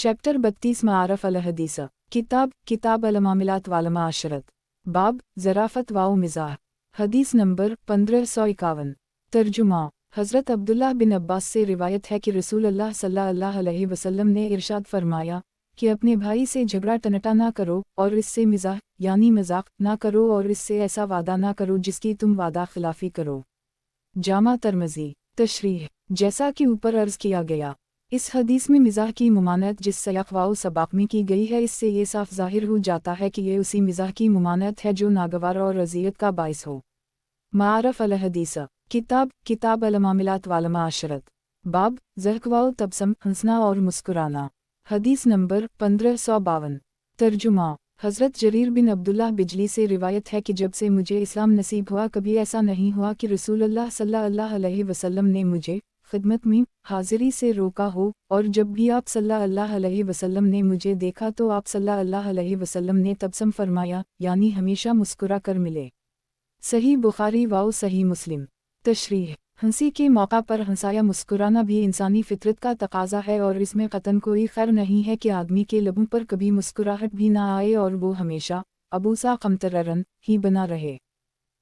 Chapter 32 मारफ अल हदीस किताब अल मामिलात वाल माशरत बाब ज़राफ़त वाओ मिज़ाह। हदीस नंबर 1551। तर्जुमा। हज़रत अब्दुल्लाह बिन अब्बास से रिवायत है कि रसूल अल्लाह सल्लल्लाहु अलैहि वसल्लम ने इरशाद फरमाया कि अपने भाई से झगड़ा टनटा ना करो और इससे मिज़ाह यानी मजाक ना करो और इससे ऐसा वादा ना करो जिसकी तुम वादा खिलाफी करो। जामा तरमज़ी। तशरीह। जैसा कि ऊपर अर्ज़ किया गया, इस हदीस में मिज़ाह की मुमानत जिस सयाक़वाउ सबाक़ में की गई है, इससे ये साफ ज़ाहिर हो जाता है कि ये उसी मिज़ाह की मुमानत है जो नागवार और अज़ियत का बाइस हो। मारफ अल हदीस किताब अल मामिलात वाल माशरत बाब ज़हक़वाउ तबसम हंसना और मुस्कुराना। हदीस नंबर 1552। तर्जुमा। हज़रत जरीर बिन अब्दुल्लाह बिजली से रिवायत है कि जब से मुझे इस्लाम नसीब हुआ कभी ऐसा नहीं हुआ कि रसूलुल्लाह सल्लल्लाहु अलैहि वसल्लम ने मुझे खिदमत में हाज़िरी से रोका हो, और जब भी आप सल्लल्लाहु अलैहि वसल्लम ने मुझे देखा तो आप सल्लल्लाहु अलैहि वसल्लम ने तबसम फरमाया, यानी हमेशा मुस्कुरा कर मिले। सही बुखारी वाओ सही मुस्लिम। तशरीह। हंसी के मौका पर हंसाया मुस्कुराना भी इंसानी फितरत का तकाज़ा है और इसमें क़तन कोई खैर नहीं है कि आदमी के लबों पर कभी मुस्कुराहट भी ना आए और वो हमेशा अबूसा क़मतररन ही बना रहे।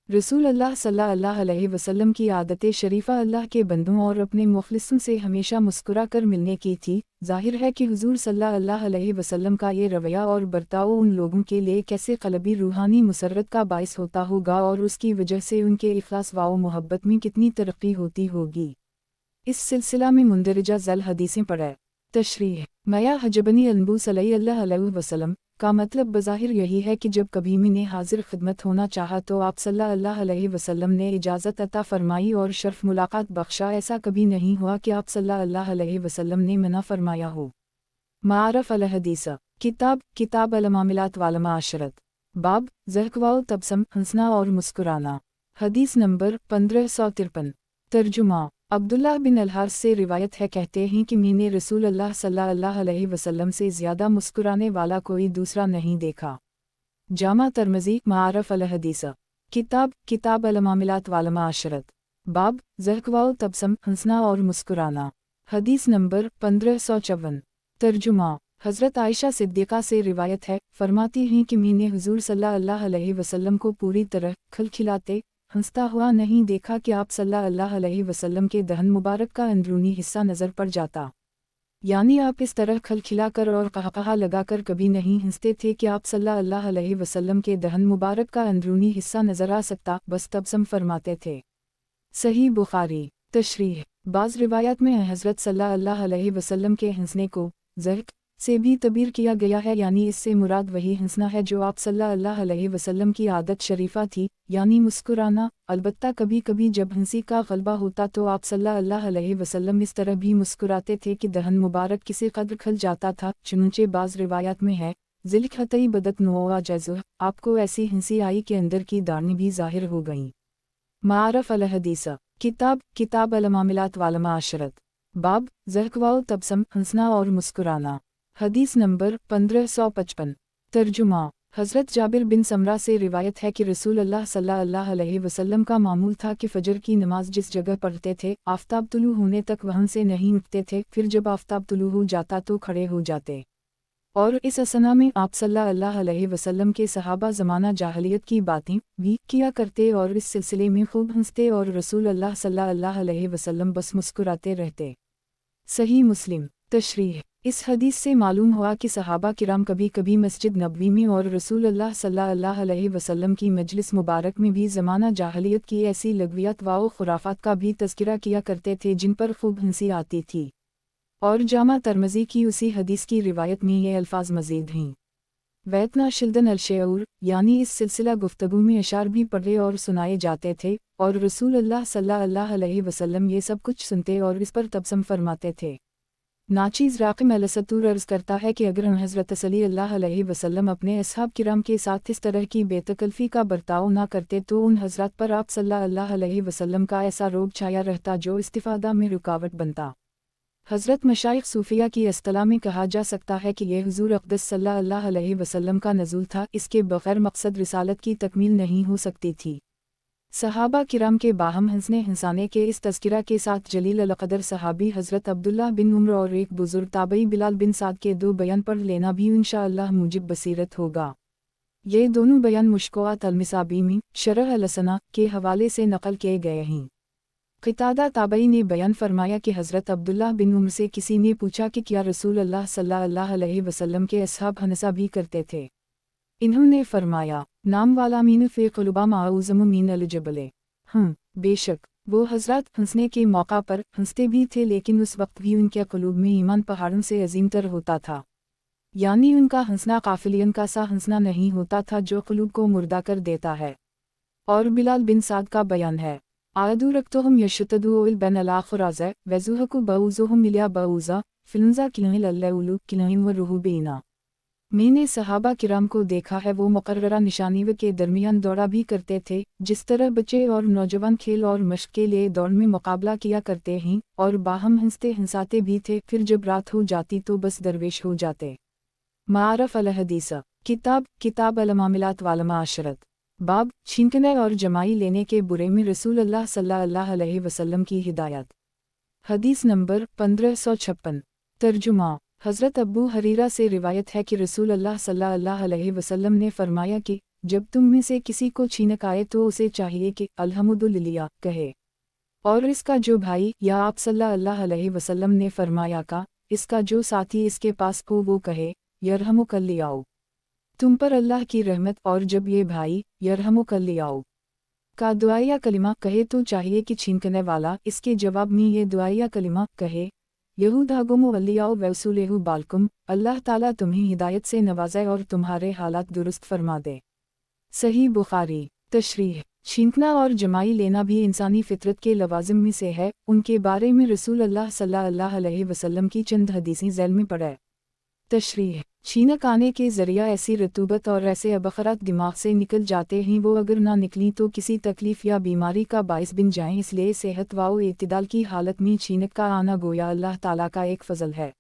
रसूल अल्लाह सल्लल्लाहु अलैहि वसल्लम की आदत शरीफ़ा अल्लाह के बंदों और अपने मुख़लिसों से हमेशा मुस्कुरा कर मिलने की थी। ज़ाहिर है कि हुज़ूर सल्लल्लाहु अलैहि वसल्लम का ये रवैया और बर्ताव उन लोगों के लिए कैसे क़ल्बी रूहानी मुसर्रत का बाइस होता होगा और उसकी वजह से उनके इख़लास व मोहब्बत में कितनी तरक्की होती होगी। इस सिलसिला में मुंदरजा ज़ल हदीसें पढ़े। तशरीह। मया हजबनी अनबू सल्लल्लाहु अलैहि वसल्लम का मतलब बज़ाहिर यही है कि जब कभी मैंने हाजिर खिदमत होना चाहा तो आप सल्लल्लाहु अलैहि वसल्लम ने इजाज़त अता फरमाई और शर्फ मुलाकात बख्शा। ऐसा कभी नहीं हुआ कि आप सल्लल्लाहु अलैहि वसल्लम ने मना फरमाया हो। मारफ अल हदीस किताब अल मामिलात वाल माशरत बाब ज़हक़वाउ तबसम हंसना और मुस्कुराना। हदीस नंबर 1553। तर्जुमा। अब्दुल्लाह बिन अल-हारिस से रिवायत है, कहते हैं कि मैंने रसूल अल्लाह सल्लल्लाहु अलैहि वसल्लम से ज़्यादा मुस्कुराने वाला कोई दूसरा नहीं देखा। जामा तरमज़ी। मारफ अल हदीस किताब अल मामिलात वाल माशरत बाब ज़हक़वाउ तबसम हंसना और मुस्कुराना। हदीस नंबर 1554। तर्जुमा। हज़रत आयशा सिद्दीक़ा से रिवायत है, फरमाती हैं कि मैंने हुज़ूर सल्लल्लाहु अलैहि वसल्लम को पूरी तरह खिलखिलाते हंसता हुआ नहीं देखा कि आप सल्लल्लाहु अलैहि वसल्लम के दहन मुबारक का अंदरूनी हिस्सा नज़र पड़ जाता, यानी आप इस तरह खिलखिलाकर और क़हक़हा लगाकर कभी नहीं हंसते थे कि आप सल्लल्लाहु अलैहि वसल्लम के दहन मुबारक का अंदरूनी हिस्सा नज़र आ सकता, बस तबसम फरमाते थे। सही बुखारी। तशरीह। बाज़ रिवायात में हज़रत सल्लल्लाहु अलैहि वसल्लम के हंसने को ज़हक़ से भी तबीर किया गया है, यानी इससे मुराद वही हंसना है जो आप सल्लल्लाहु अलैहि वसल्लम की आदत शरीफा थी, यानी मुस्कुराना। अलबत्ता कभी कभी जब हंसी का गलबा होता तो आप सल्लल्लाहु अलैहि वसल्लम इस तरह भी मुस्कुराते थे कि दहन मुबारक किसी कदर खल जाता था। चुनचे बाज़ रिवायात में है, ज़िलखतई बदत नोआ जज़ुह, आपको ऐसी हंसी आई कि अंदर की दाढ़ें भी ज़ाहिर हो गईं। मारफ अल हदीस किताब अल मामिलात वाल माशरत बाब ज़हक़वाउ तबसम हंसना और मुस्कुराना। हदीस नंबर 1555। तर्जुमा। हज़रत जाबिर बिन समरा से रिवायत है कि रसूल अल्लाह सल्लल्लाहु अलैहि वसल्लम का मामूल था कि फ़जर की नमाज जिस जगह पढ़ते थे आफ़ताब तुलू होने तक वहाँ से नहीं उठते थे, फिर जब आफ़ताब तुलू हो जाता तो खड़े हो जाते। और इस असना में आप सल्लल्लाहु अलैहि वसल्लम के सहाबा ज़माना जाहलियत की बातें भी किया करते और इस सिलसिले में खूब हंसते और रसूल अल्लाह सल्लल्लाहु अलैहि वसल्लम बस मुस्कुराते रहते। सही मुस्लिम। तशरीह। इस हदीस से मालूम हुआ कि सहाबा किराम कभी कभी मस्जिद नबवी में और रसूल अल्लाह सल्लल्लाहु अलैहि वसल्लम की मजलिस मुबारक में भी ज़माना जाहलियत की ऐसी लगवियत व खुराफात का भी तज़किरा किया करते थे जिन पर खूब हंसी आती थी। और जामा तरमज़ी की उसी हदीस की रिवायत में ये अल्फाज मज़ीद हैं। वैतना शिल्दन अल-शेऊर, यानी इस सिलसिला गुफ्तगू में अशार भी पढ़े और सुनाए जाते थे और रसूल अल्लाह सल्लल्लाहु अलैहि वसल्लम ये सब कुछ सुनते और इस पर तबसम फरमाते थे। नाचीज़ राक़िम अल-सतूर अर्ज़ करता है कि अगर हज़रत सल्लल्लाहु अलैहि वसल्लम अपने असहाब किराम के साथ इस तरह की बेतकल्फ़ी का बर्ताव ना करते तो उन हज़रात पर आप सल्लल्लाहु अलैहि वसल्लम का ऐसा रोग छाया रहता जो इस्तिफ़ादा में रुकावट बनता। हज़रत मशाइख़ सूफ़िया की इस्तलाह में कहा जा सकता है कि यह हुज़ूर अक़दस सल्लल्लाहु अलैहि वसल्लम का नज़ूल था, इसके बग़ैर मक़सद रिसालत की तकमील नहीं हो सकती थी। सहाबा किराम के बाहम हंसने हंसाने के इस तज़किरा के साथ जलील अल-क़दर सहाबी हज़रत अब्दुल्लाह बिन उम्र और एक बुज़ुर्ग ताबई बिलाल बिन साद के 2 बयान पढ़ लेना भी इंशाअल्लाह मुजिब बसीरत होगा। ये दोनों बयान मुश्कोआत अल-मिसाबीमी शरह अल-सना के हवाले से नक़ल किए गए हैं। क़तादा ताबई ने बयान फरमाया कि हज़रत अब्दुल्लाह बिन उम्र से किसी ने पूछा कि क्या रसूल अल्लाह सल्लल्लाहु अलैहि वसल्लम के असहाब हनसा भी करते थे। इन्होंने फरमाया, नाम वाला मीन फ़े क़ुलुबा माऊज़म मीन अल-जबले। बेशक वो हज़रत हंसने के मौका पर हंसते भी थे, लेकिन उस वक्त भी उनके क़ुलूब में ईमान पहाड़ों से अज़ीमतर होता था। यानी उनका हंसना काफ़िलियन का सा हंसना नहीं होता था जो क़ुलूब को मुर्दा कर देता है। और बिलाल बिन साद का बयान है, आदू रक्तुहुम यशतदुल बैन अल-आख़िराज़ वज़ुहकु बऊज़ुहुम मिलिया बऊज़ा फ़िलुंज़ा किलहिल अल्लउलु किलहिम व रुहुबीना। मैंने सहाबा किराम को देखा है, वो मुकर्ररा निशानी के दरमियान दौड़ा भी करते थे, जिस तरह बच्चे और नौजवान खेल और मश्क के लिए दौड़ में मुकाबला किया करते हैं, और बाहम हंसते हंसाते भी थे। फिर जब रात हो जाती तो बस दरवेश हो जाते। मारफ अल-हदीस किताब अल-मामिलात वाल माशरत। बाब छींकने और जमाई लेने के बुरे में रसूल अल्लाह सल्लल्लाहु अलैहि वसल्लम की हिदायत। हदीस नंबर 1556। तर्जुमा। हज़रत अबू हरीरा से रिवायत है कि रसूल अल्लाह सल्लल्लाहु अलैहि वसल्लम ने फरमाया कि जब तुम में से किसी को छींक आए तो उसे चाहिए कि अल्हम्दुलिल्लाह कहे, और इसका जो भाई या आप सल्लल्लाहु अलैहि वसल्लम ने फरमाया का इसका जो साथी इसके पास हो वो कहे यरहमुकल्लियाओ, तुम पर अल्लाह की रहमत। और जब ये भाई यरहमुकल्लियाओ का दुआया कलिमा कहे तो चाहिए कि छींकने वाला इसके जवाब में ये दुआया कलिमा कहे यहूदागुम वल्लियाओ वैसूलेहु बालकुम, अल्लाह ताला तुम्हें हिदायत से नवाज़े और तुम्हारे हालात दुरुस्त फरमा दे। सही बुखारी। तशरीह। छींकना और जमाई लेना भी इंसानी फितरत के लवाज़िम में से है। उनके बारे में रसूल अल्लाह सल्लल्लाहु अलैहि वसल्लम की चंद हदीसें ज़ैल में पढ़े। तशरीह। छींक आने के ज़रिया ऐसी रतूबत और ऐसे अबखरात दिमाग से निकल जाते हैं वो अगर ना निकली तो किसी तकलीफ़ या बीमारी का बाइस बन जाएं। इसलिए सेहत व एतदाल की हालत में छींक का आना गोया अल्लाह ताला का एक फ़ज़ल है।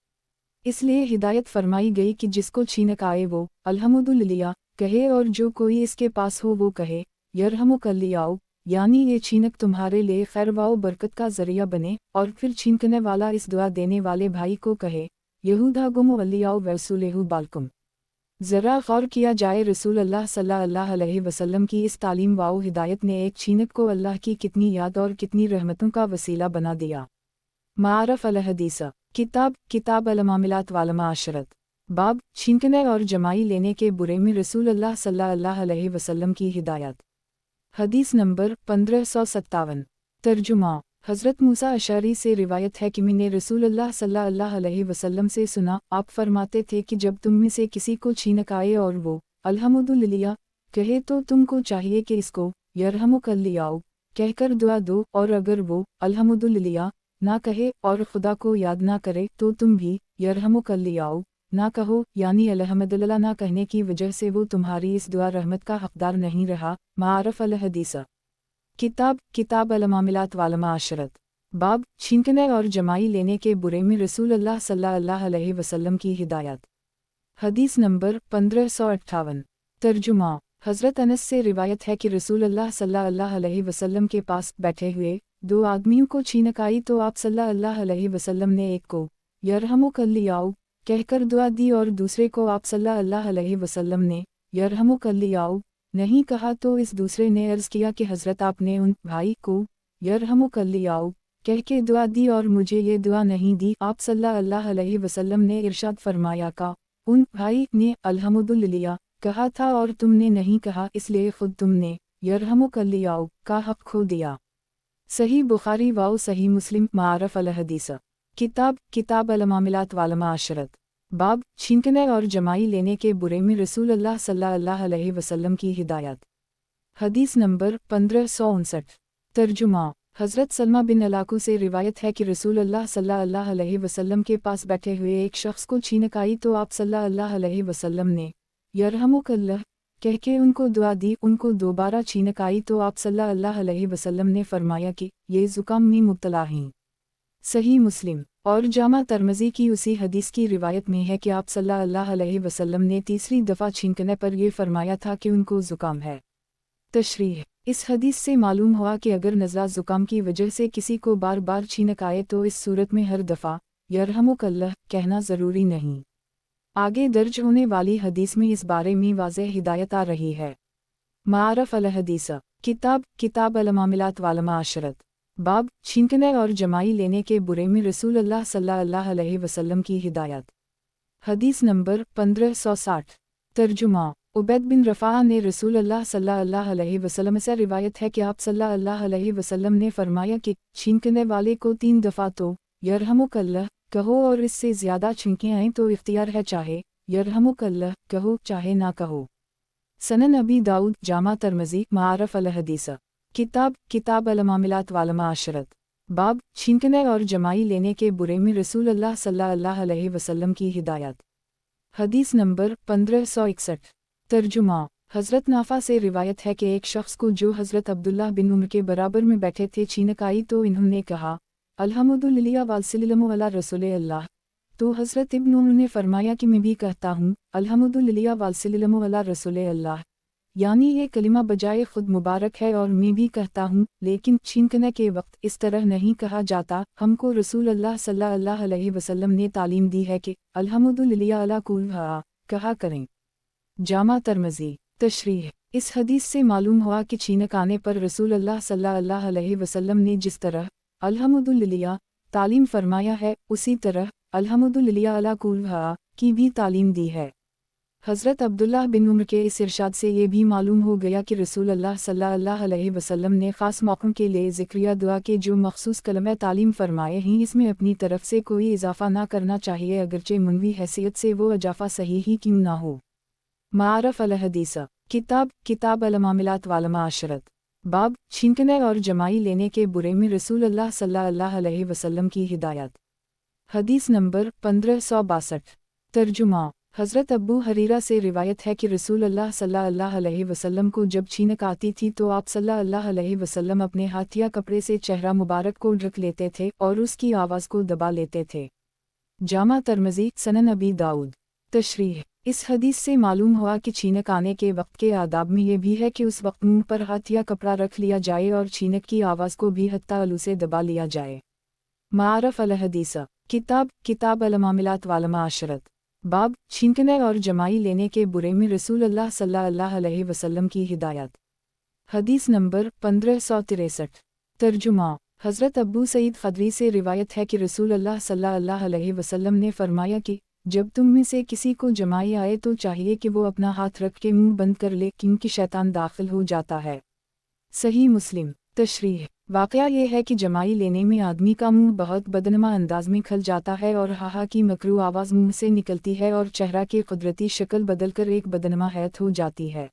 इसलिए हिदायत फरमाई गई कि जिसको छींक आए वो अल्हम्दुलिल्लाह कहे, और जो कोई इसके पास हो वो कहे यरहमुकल्लियाओ, यानी ये छींक तुम्हारे लिए खैर व बरकत का ज़रिया बने। और फिर छींकने वाला इस दुआ देने वाले भाई को कहे यहूदागुम वल्लियाओ वैसूलेहु बालकुम। ज़रा गौर किया जाए रसूल अल्लाह सल्लल्लाहु अलैहि वसल्लम की इस तालीम व हिदायत ने एक छींक को अल्लाह की कितनी याद और कितनी रहमतों का वसीला बना दिया। मारफ अल-हदीस किताब अल-मामिलात वाल माशरत। बाब छींकने और जमाई लेने के बुरे में रसूल अल्लाह सल्लल्लाहु अलैहि वसल्लम की हिदायत। हदीस नंबर 1557। तर्जुमा। हज़रत मूसा अशअरी से रिवायत है कि मैंने रसूल अल्लाह सल्लल्लाहु अलैहि वसल्लम से सुना, आप फरमाते थे कि जब तुम में से किसी को छींक आए और वो अल्हम्दुलिल्लाह कहे तो तुमको चाहिए कि इसको यरहमुकल्लियाओ कहकर दुआ दो, और अगर वो अल्हम्दुलिल्लाह ना कहे और खुदा को याद ना करे तो तुम भी यरहमुकल्लियाओ ना कहो, यानी अल्हम्दुलिल्लाह ना कहने की वजह से वो तुम्हारी इस दुआ रहमत का हकदार नहीं रहा। मारफ अल-हदीस किताब अल-मामिलात वाल माशरत। बाब छींकने और जमाई लेने के बुरे में रसूल अल्लाह सल्लल्लाहु अलैहि वसल्लम की हिदायत। हदीस नंबर 1558। तर्जुमा। हज़रत अनस से रिवायत है कि रसूल अल्लाह सल्लल्लाहु अलैहि वसल्लम के पास बैठे हुए 2 आदमियों को छींक आई तो आप सल्लल्लाहु अलैहि वसल्लम ने एक को यरहमुकल्लियाओ कहकर दुआ दी और दूसरे को आप सल्लल्लाहु अलैहि वसल्लम ने यरहमुकल्लियाओ नहीं कहा। तो इस दूसरे ने अर्ज़ किया कि हज़रत आपने उन भाई को यरहमुकल्लियाओ कह के दुआ दी और मुझे ये दुआ नहीं दी। आप सल्लल्लाहु अलैहि वसल्लम ने इरशाद फरमाया का उन भाई ने अल्हम्दुलिल्लाह कहा था और तुमने नहीं कहा, इसलिए खुद तुमने यरहमुकल्लियाओ का हक़ खो दिया। सही बुखारी व सही मुस्लिम। मारफ अल-हदीस किताब अल-मामिलात वाल माशरत। बाब छींकने और जमाई लेने के बुरे में रसूल अल्लाह सल्लल्लाहु अलैहि वसल्लम की हिदायत। हदीस नंबर 1559। तर्जुमा। हज़रत सलमा बिन अलाकू से रिवायत है कि रसूल अल्लाह सल्लल्लाहु अलैहि वसल्लम के पास बैठे हुए एक शख्स को छींक आई तो आप सल्लल्लाहु अलैहि वसल्लम ने यरहमुकल्लाह कह के उनको दुआ दी। उनको दोबारा छींक आई तो आप सल्लल्लाहु अलैहि वसल्लम ने फरमाया कि ये ज़ुकाम में मुब्तला हैं। सही मुस्लिम और जामा तरमज़ी की उसी हदीस की रिवायत में है कि आप सल्लल्लाहु अलैहि वसल्लम ने तीसरी दफ़ा छींकने पर यह फरमाया था कि उनको ज़ुकाम है। तशरीह। اس حدیث سے معلوم ہوا کہ اگر نزلہ زکام کی وجہ سے کسی کو بار بار چھینک آئے تو اس صورت میں ہر دفعہ یرحمک اللہ کہنا ضروری نہیں۔ آگے درج ہونے والی حدیث میں اس بارے میں واضح ہدایت آ رہی ہے۔ معارف الحدیث کتاب المعاملات والمعاشرت باب چھینکنے اور جمائی لینے کے برے میں رسول اللہ صلی اللہ علیہ وسلم کی ہدایت۔ حدیث نمبر 1560 ترجمہ عبید بن رفاعہ نے رسول اللہ صلی اللہ علیہ وسلم سے روایت ہے کہ آپ صلی اللہ علیہ وسلم نے فرمایا کہ چھینکنے والے کو 3 دفعہ تو یرحمک اللہ کہو اور اس سے زیادہ چھینکیں آئیں تو اختیار ہے، چاہے یرحمک اللہ کہو چاہے نہ کہو۔ سنن ابی داؤد جامع ترمذی معارف الحدیث کتاب المعاملات والمعاشرت باب چھینکنے اور جمائی لینے کے برے میں رسول اللہ صلی اللہ علیہ وسلم کی ہدایت۔ حدیث نمبر 1561 ترجمہ حضرت نافع سے روایت ہے کہ ایک شخص کو جو حضرت عبداللہ بن عمر کے برابر میں بیٹھے تھے چھینک آئی تو انہوں نے کہا الحمدللہ والسلام علی رسول اللہ، تو حضرت ابن عمر نے فرمایا کہ میں بھی کہتا ہوں الحمدللہ والسلام علی رسول اللہ، یعنی یہ کلمہ بجائے خود مبارک ہے اور میں بھی کہتا ہوں، لیکن چھینکنے کے وقت اس طرح نہیں کہا جاتا۔ ہم کو رسول اللہ صلی اللہ علیہ وسلم نے تعلیم دی ہے کہ الحمدللہ علی کل حال کہا کریں۔ جامع ترمذی تشریح اس حدیث سے معلوم ہوا کہ چھینک آنے پر رسول اللہ صلی اللہ علیہ وسلم نے جس طرح الحمدللہ تعلیم فرمایا ہے، اسی طرح الحمدللہ علی کل حال کی بھی تعلیم دی ہے۔ حضرت عبداللہ بن عمر کے اس ارشاد سے یہ بھی معلوم ہو گیا کہ رسول اللہ صلی اللہ علیہ وسلم نے خاص موقعوں کے لیے ذکریہ دعا کے جو مخصوص کلمہ تعلیم فرمائے ہیں، اس میں اپنی طرف سے کوئی اضافہ نہ کرنا چاہیے، اگرچہ منوی حیثیت سے وہ اضافہ صحیح ہی کیوں نہ ہو۔ معارف الحدیث کتاب المعاملات والمعاشرت باب چھینکنے اور جمائی لینے کے برے میں رسول اللہ صلی اللہ علیہ وسلم کی ہدایت۔ حدیث نمبر 1562 ترجمہ حضرت ابو حریرہ سے روایت ہے کہ رسول اللہ صلی اللہ علیہ وسلم کو جب چھینک آتی تھی تو آپ صلی اللہ علیہ وسلم اپنے ہاتھ یا کپڑے سے چہرہ مبارک کو ڈھک لیتے تھے اور اس کی آواز کو دبا لیتے تھے۔ جامع ترمذی سنن ابی داؤد تشریح اس حدیث سے معلوم ہوا کہ چھینک آنے کے وقت کے آداب میں یہ بھی ہے کہ اس وقت منہ پر ہاتھ یا کپڑا رکھ لیا جائے اور چھینک کی آواز کو بھی حتی الو سے دبا لیا جائے۔ معارف الحدیث کتاب المعاملات والمعاشرت باب چھینکنے اور جمائی لینے کے برے میں رسول اللہ صلی اللہ علیہ وسلم کی ہدایت۔ حدیث نمبر 1563 ترجمہ حضرت ابو سعید خدری سے روایت ہے کہ رسول اللہ صلی اللہ علیہ وسلم نے فرمایا کہ جب تم میں سے کسی کو جمائی آئے تو چاہیے کہ وہ اپنا ہاتھ رکھ کے منہ بند کر لے، کیونکہ شیطان داخل ہو جاتا ہے۔ صحیح مسلم تشریح واقعہ یہ ہے کہ جمائی لینے میں آدمی کا منہ بہت بدنما انداز میں کھل جاتا ہے اور ہاہا کی مکروہ آواز منہ سے نکلتی ہے اور چہرہ کی قدرتی شکل بدل کر ایک بدنما حیت ہو جاتی ہے۔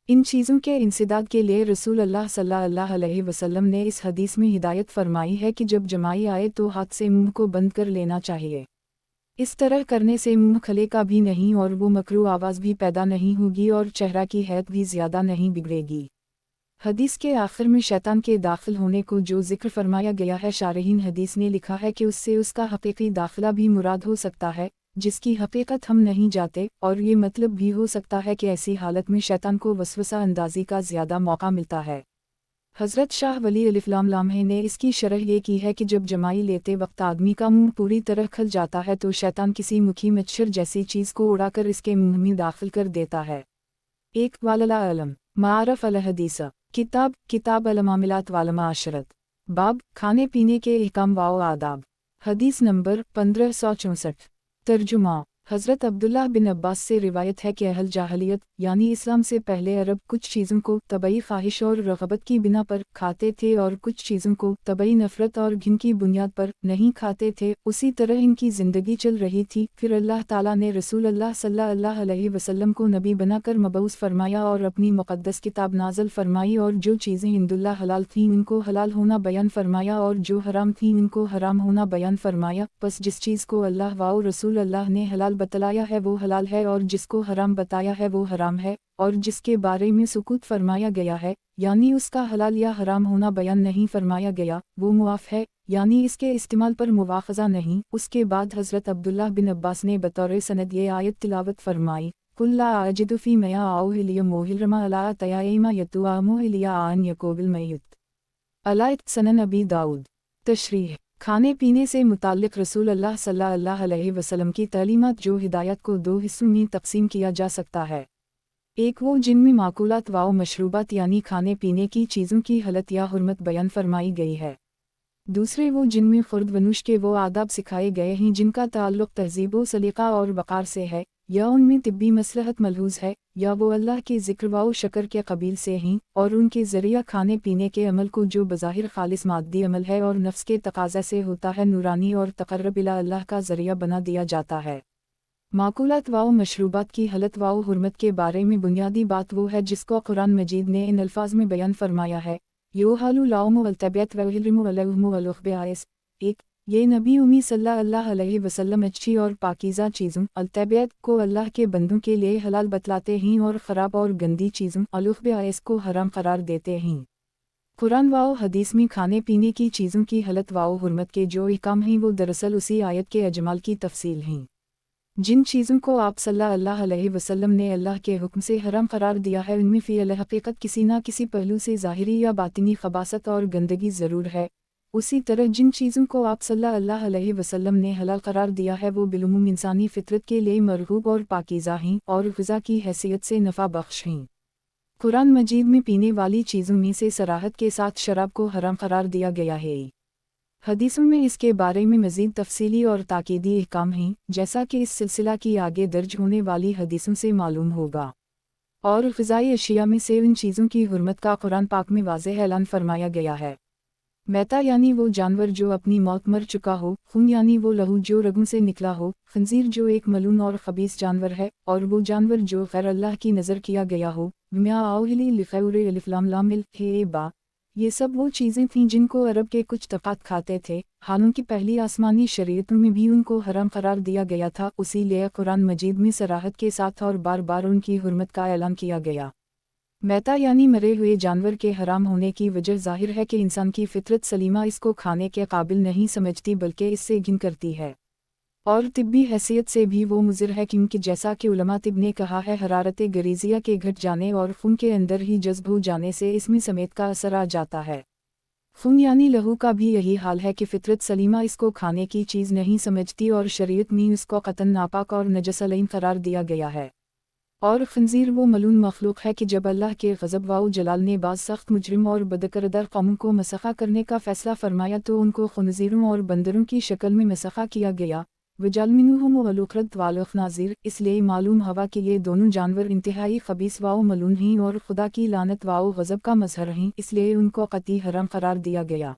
ان چیزوں کے انسداد کے لیے رسول اللہ صلی اللہ علیہ وسلم نے اس حدیث میں ہدایت فرمائی ہے کہ جب جمائی آئے تو ہاتھ سے منہ کو بند کر لینا چاہیے۔ اس طرح کرنے سے منہ کھلے کا بھی نہیں اور وہ مکروہ آواز بھی پیدا نہیں ہوگی اور چہرہ کی حیت بھی زیادہ نہیں بگڑے گی۔ حدیث کے آخر میں شیطان کے داخل ہونے کو جو ذکر فرمایا گیا ہے، شارحین حدیث نے لکھا ہے کہ اس سے اس کا حقیقی داخلہ بھی مراد ہو سکتا ہے، جس کی حقیقت ہم نہیں جانتے، اور یہ مطلب بھی ہو سکتا ہے کہ ایسی حالت میں شیطان کو وسوسہ اندازی کا زیادہ موقع ملتا ہے۔ حضرت شاہ ولی ا نے اس کی شرح یہ کی ہے کہ جب جمائی لیتے وقت آدمی کا منہ پوری طرح کھل جاتا ہے تو شیطان کسی مکھی مچھر جیسی چیز کو اڑا کر اس کے منہ میں داخل کر دیتا ہے۔ ایک واللہ علم۔ معارف الحدیث کتاب المعاملات والمعاشرت باب کھانے پینے کے احکام و آداب۔ حدیث نمبر 1564 ترجمہ حضرت عبداللہ بن عباس سے روایت ہے کہ اہل جاہلیت یعنی اسلام سے پہلے عرب کچھ چیزوں کو طبعی خواہش اور رغبت کی بنا پر کھاتے تھے اور کچھ چیزوں کو طبعی نفرت اور گھن کی بنیاد پر نہیں کھاتے تھے، اسی طرح ان کی زندگی چل رہی تھی۔ پھر اللہ تعالیٰ نے رسول اللہ صلی اللہ علیہ وسلم کو نبی بنا کر مبعوث فرمایا اور اپنی مقدس کتاب نازل فرمائی، اور جو چیزیں عنداللہ حلال تھیں ان کو حلال ہونا بیان فرمایا اور جو حرام تھیں ان کو حرام ہونا بیان فرمایا۔ پس جس چیز کو اللہ و رسول اللہ نے حلال بتلایا ہے وہ حلال ہے، اور جس کو حرام بتایا ہے وہ حرام ہے، اور جس کے بارے میں سکوت فرمایا گیا ہے یعنی اس کا حلال یا حرام ہونا بیان نہیں فرمایا گیا وہ معاف ہے، یعنی اس کے استعمال پر مواخذہ نہیں۔ اس کے بعد حضرت عبداللہ بن عباس نے بطور سند یہ آیت تلاوت فرمائی، قل لا أجد فيما أوحي إلي محرما على طعام يطعمه إلا أن يكون الميت علایت سنن ابی داؤد۔ تشریح: کھانے پینے سے متعلق رسول اللہ صلی اللہ علیہ وسلم کی تعلیمات جو ہدایت کو دو حصوں میں تقسیم کیا جا سکتا ہے۔ ایک وہ جن میں معقولات و مشروبات یعنی کھانے پینے کی چیزوں کی حالت یا حرمت بیان فرمائی گئی ہے۔ دوسرے وہ جن میں خورد و نوش کے وہ آداب سکھائے گئے ہیں جن کا تعلق تہذیب و سلیقہ اور وقار سے ہے، یا ان میں طبی مصلحت ملحوظ ہے، یا وہ اللہ کے ذکر و شکر کے قبیل سے ہیں اور ان کے ذریعہ کھانے پینے کے عمل کو جو بظاہر خالص مادی عمل ہے اور نفس کے تقاضے سے ہوتا ہے نورانی اور تقرب الی اللہ کا ذریعہ بنا دیا جاتا ہے۔ معقولات و مشروبات کی حالت و حرمت کے بارے میں بنیادی بات وہ ہے جس کو قرآن مجید نے ان الفاظ میں بیان فرمایا ہے، یوحل لهم والتبیت ویحرم علیہم والخبائث۔ ایک، یہ نبی امی صلی اللہ علیہ وسلم اچھی اور پاکیزہ چیزوں التبیت کو اللہ کے بندوں کے لیے حلال بتلاتے ہیں اور خراب اور گندی چیزوں الخبائث کو حرام قرار دیتے ہیں۔ قرآن و حدیث میں کھانے پینے کی چیزوں کی حالت و حرمت کے جو احکام ہیں وہ دراصل اسی آیت کے اجمال کی تفصیل ہیں۔ جن چیزوں کو آپ صلی اللہ علیہ وسلم نے اللہ کے حکم سے حرام قرار دیا ہے ان میں فی الحقیقت کسی نہ کسی پہلو سے ظاہری یا باطنی خباثت اور گندگی ضرور ہے، اسی طرح جن چیزوں کو آپ صلی اللہ علیہ وسلم نے حلال قرار دیا ہے وہ بالعموم انسانی فطرت کے لیے مرغوب اور پاکیزہ ہیں اور غذا کی حیثیت سے نفع بخش ہیں۔ قرآن مجید میں پینے والی چیزوں میں سے صراحت کے ساتھ شراب کو حرام قرار دیا گیا ہے۔ حدیثوں میں اس کے بارے میں مزید تفصیلی اور تاکیدی احکام ہیں، جیسا کہ اس سلسلہ کی آگے درج ہونے والی حدیثوں سے معلوم ہوگا۔ اور غذائی اشیاء میں سے ان چیزوں کی حرمت کا قرآن پاک میں واضح اعلان فرمایا گیا ہے۔ میتا یعنی وہ جانور جو اپنی موت مر چکا ہو، خون یعنی وہ لہو جو رگوں سے نکلا ہو، خنزیر جو ایک ملعون اور خبیث جانور ہے، اور وہ جانور جو غیر اللہ کی نظر کیا گیا ہو، ما اوحل لغیر اللہ با۔ یہ سب وہ چیزیں تھیں جن کو عرب کے کچھ طبقات کھاتے تھے، حالانکہ پہلی آسمانی شریعتوں میں بھی ان کو حرام قرار دیا گیا تھا، اسی لیے قرآن مجید میں صراحت کے ساتھ اور بار بار ان کی حرمت کا اعلان کیا گیا۔ میتا یعنی مرے ہوئے جانور کے حرام ہونے کی وجہ ظاہر ہے کہ انسان کی فطرت سلیمہ اس کو کھانے کے قابل نہیں سمجھتی بلکہ اس سے گھن کرتی ہے، اور طبی حیثیت سے بھی وہ مضر ہے کیونکہ جیسا کہ علماء طب نے کہا ہے حرارت غریزیہ کے گھٹ جانے اور خون کے اندر ہی جذب ہو جانے سے اس میں سمیت کا اثر آ جاتا ہے۔ خون یعنی لہو کا بھی یہی حال ہے کہ فطرت سلیمہ اس کو کھانے کی چیز نہیں سمجھتی اور شریعت میں اس کو قطعاً ناپاک اور نجس علیہ قرار دیا گیا ہے۔ اور خنزیر وہ ملعون مخلوق ہے کہ جب اللہ کے غضب و جلال نے بعض سخت مجرم اور بدکردار قوموں کو مسخہ کرنے کا فیصلہ فرمایا تو ان کو خنزیروں اور بندروں کی شکل میں مسخہ کیا گیا، وجعل منہم القردۃ والخنازیر۔ اس لیے معلوم ہوا کہ یہ دونوں جانور انتہائی خبیث و ملعون ہیں اور خدا کی لعنت و غضب کا مظہر ہیں، اس لیے ان کو قطعی حرام قرار دیا گیا۔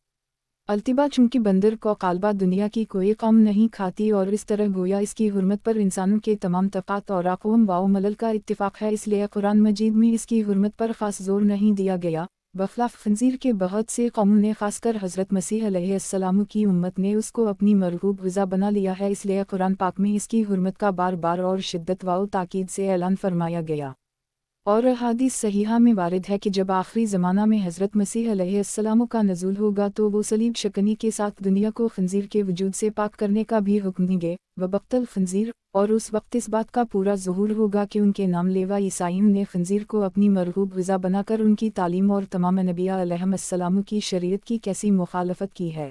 التبا چونکہ بندر کو غالبا دنیا کی کوئی قوم نہیں کھاتی اور اس طرح گویا اس کی حرمت پر انسانوں کے تمام طبقات اور اقوام و ملل کا اتفاق ہے، اس لیے قرآن مجید میں اس کی حرمت پر خاص زور نہیں دیا گیا۔ بخلاف خنزیر کے بہت سے قوموں نے خاص کر حضرت مسیح علیہ السلام کی امت نے اس کو اپنی مرغوب غذا بنا لیا ہے، اس لیے قرآن پاک میں اس کی حرمت کا بار بار اور شدت و تاکید سے اعلان فرمایا گیا۔ اور احادیث صحیحہ میں وارد ہے کہ جب آخری زمانہ میں حضرت مسیح علیہ السلام کا نزول ہوگا تو وہ صلیب شکنی کے ساتھ دنیا کو خنزیر کے وجود سے پاک کرنے کا بھی حکم دیں گے، وبقت الخنزیر۔ اور اس وقت اس بات کا پورا ظہور ہوگا کہ ان کے نام لیوا عیسائیوں نے خنزیر کو اپنی مرغوب غذا بنا کر ان کی تعلیم اور تمام انبیاء علیہم السلام کی شریعت کی کیسی مخالفت کی ہے۔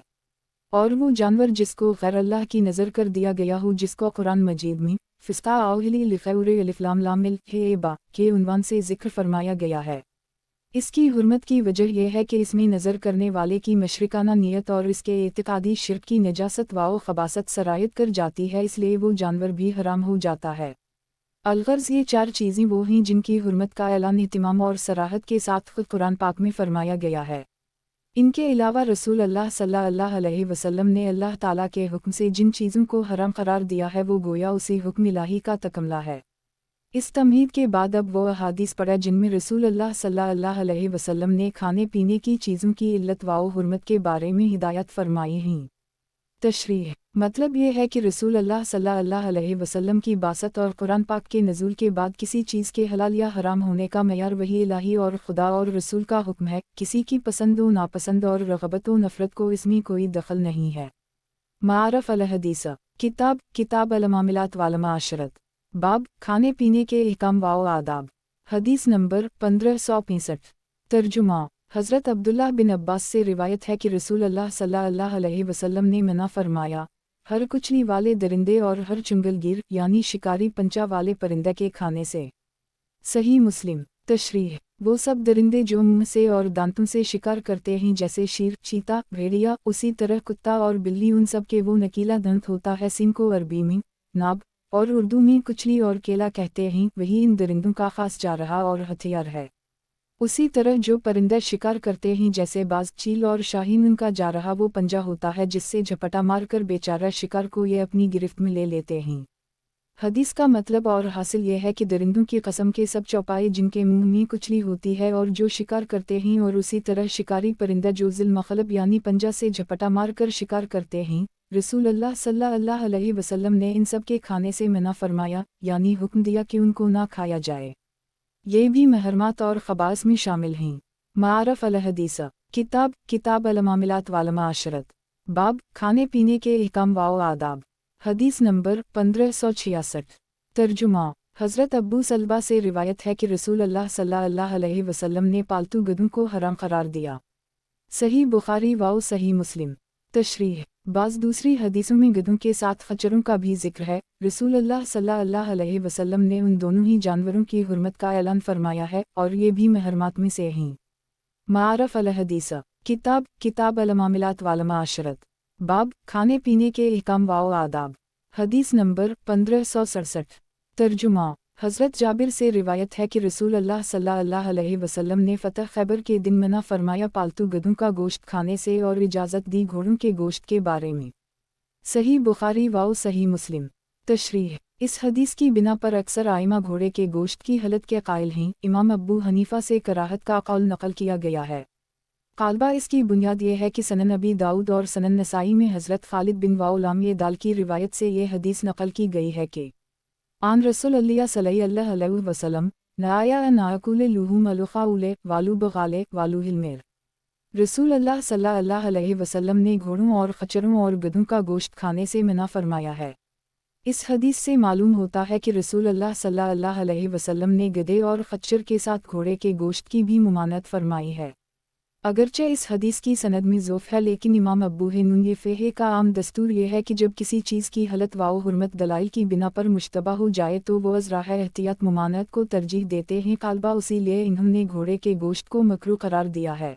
اور وہ جانور جس کو غیر اللہ کی نظر کر دیا گیا ہو، جس کو قرآن مجید میں فسقہ اوحلی لغیر با کے عنوان سے ذکر فرمایا گیا ہے، اس کی حرمت کی وجہ یہ ہے کہ اس میں نظر کرنے والے کی مشرکانہ نیت اور اس کے اعتقادی شرک کی نجاست و خباثت سرایت کر جاتی ہے، اس لیے وہ جانور بھی حرام ہو جاتا ہے۔ الغرض یہ چار چیزیں وہ ہیں جن کی حرمت کا اعلان اہتمام اور صراحت کے ساتھ خود قرآن پاک میں فرمایا گیا ہے۔ ان کے علاوہ رسول اللہ صلی اللہ علیہ وسلم نے اللہ تعالیٰ کے حکم سے جن چیزوں کو حرام قرار دیا ہے وہ گویا اسی حکم الہی کا تکملہ ہے۔ اس تمہید کے بعد اب وہ احادیث پڑھیں جن میں رسول اللہ صلی اللہ علیہ وسلم نے کھانے پینے کی چیزوں کی علت و حرمت کے بارے میں ہدایت فرمائی ہیں۔ تشریح: مطلب یہ ہے کہ رسول اللہ صلی اللہ علیہ وسلم کی بعثت اور قرآن پاک کے نزول کے بعد کسی چیز کے حلال یا حرام ہونے کا معیار وحی الہی اور خدا اور رسول کا حکم ہے، کسی کی پسند و ناپسند اور رغبت و نفرت کو اس میں کوئی دخل نہیں ہے۔ معارف الحدیث کتاب المعاملات والمعاشرت बाब खाने पीने के अहकाम व आदाब। हदीस नंबर 1565। तर्जुमा। हज़रत अब्दुल्लाह बिन अब्बास से रिवायत है कि रसूल अल्लाह सल्लल्लाहु अलैहि वसल्लम ने मना फरमाया, हर कुचली वाले दरिंदे और हर चुंगलगीर यानी शिकारी पंचा वाले परिंदे के खाने से। सही मुस्लिम। तशरीह। वो सब दरिंदे जो मुंह से और दांतों से शिकार करते हैं जैसे शेर, चीता, भेड़िया, उसी तरह कुत्ता और बिल्ली, उन सब के वो नकीला दंत होता है, सिंह को अरबी में नाब और उर्दू में कुचली और केला कहते हैं, वही इन दरिंदों का खास जा रहा और हथियार है। उसी तरह जो परिंदे शिकार करते हैं जैसे बाज, चील और शाहीन, उनका जा रहा वो पंजा होता है जिससे झपटा मारकर बेचारा शिकार को ये अपनी गिरफ्त में ले लेते हैं। हदीस का मतलब और हासिल ये है कि दरिंदों की कसम के सब चौपाए जिनके मुंह में कुचली होती है और जो शिकार करते हैं, और उसी तरह शिकारी परिंदे जो ज़िल मखलब यानी पंजा से झपटा मारकर शिकार करते हैं, रसूल अल्लाह सल्लल्लाहु अलैहि वसल्लम ने इन सब के खाने से मना फरमाया, यानी हुक्म दिया कि उनको ना खाया जाए। ये भी महरमात और ख़बास में शामिल हैं। मारफ अल हदीस। किताब अल मामिलात वाल माशरत। बाब खाने पीने के अहकाम व आदाब। हदीस नंबर 1566। तर्जुमा। हज़रत अब्बू सलबा से रिवायत है कि रसूल अल्लाह सल्लल्लाहु अलैहि वसल्लम ने पालतू गधों को हराम करार दिया। सही बुखारी व सही मुस्लिम। तशरीह। बाज़ दूसरी हदीसों में गधों के साथ खच्चरों का भी जिक्र है। रसूल अल्लाह सल्लल्लाहु अलैहि वसल्लम ने उन दोनों ही जानवरों की हुर्मत का ऐलान फरमाया है और ये भी महरमात में से हैं। मारफ अल हदीस। किताब अल मामिलात वाल माशरत। बाब खाने पीने के अहकाम व आदाब। हदीस नंबर 1567। तर्जुमा। हज़रत जाबिर से रिवायत है कि रसूल अल्लाह सल्लल्लाहु अलैहि वसल्लम ने फ़तह खैबर के दिन मना फरमाया पालतू गधों का गोश्त खाने से और इजाज़त दी घोड़ों के गोश्त के बारे में। सही बुखारी व सही मुस्लिम। तशरीह। इस हदीस की बिना पर अक्सर आइमा घोड़े के गोश्त की हलत के कायल हैं। इमाम अब्बू हनीफा से कराहत का कौल नकल किया गया है। कालबा इसकी बुनियाद ये है कि सनन अबी दाऊद और सनन नसाई में हज़रत खालिद बिन वाउलाम ये दाल की रिवायत से ये हदीस नकल की गई है कि आन रसूल अल्लाह सल्लल्लाहु अलैहि वसल्लम नाया नाकुल लुहुम अलुखाउले वालू बगाले वालू हिलमेर। रसूल अल्लाह सल्लल्लाहु अलैहि वसल्लम ने घोड़ों और खच्चरों और गधों का गोश्त खाने से मना फरमाया है। इस हदीस से मालूम होता है कि रसूल अल्लाह सल्लल्लाहु अलैहि वसल्लम ने गधे और खच्चर के साथ घोड़े के गोश्त की भी मुमानत फरमाई है। अगरचे इस हदीस की सनद में ज़ोफ़ है, लेकिन इमाम अब्बू हनीफा फ़िक़्ह का आम दस्तूर ये है कि जब किसी चीज़ की हलत व हुर्मत दलाइल की बिना पर मुश्तबा हो जाए तो वो अज़राह एहतियात मुमानत को तरजीह देते हैं। कालबा उसी लिए इन्होंने घोड़े के गोश्त को मकरूह करार दिया है।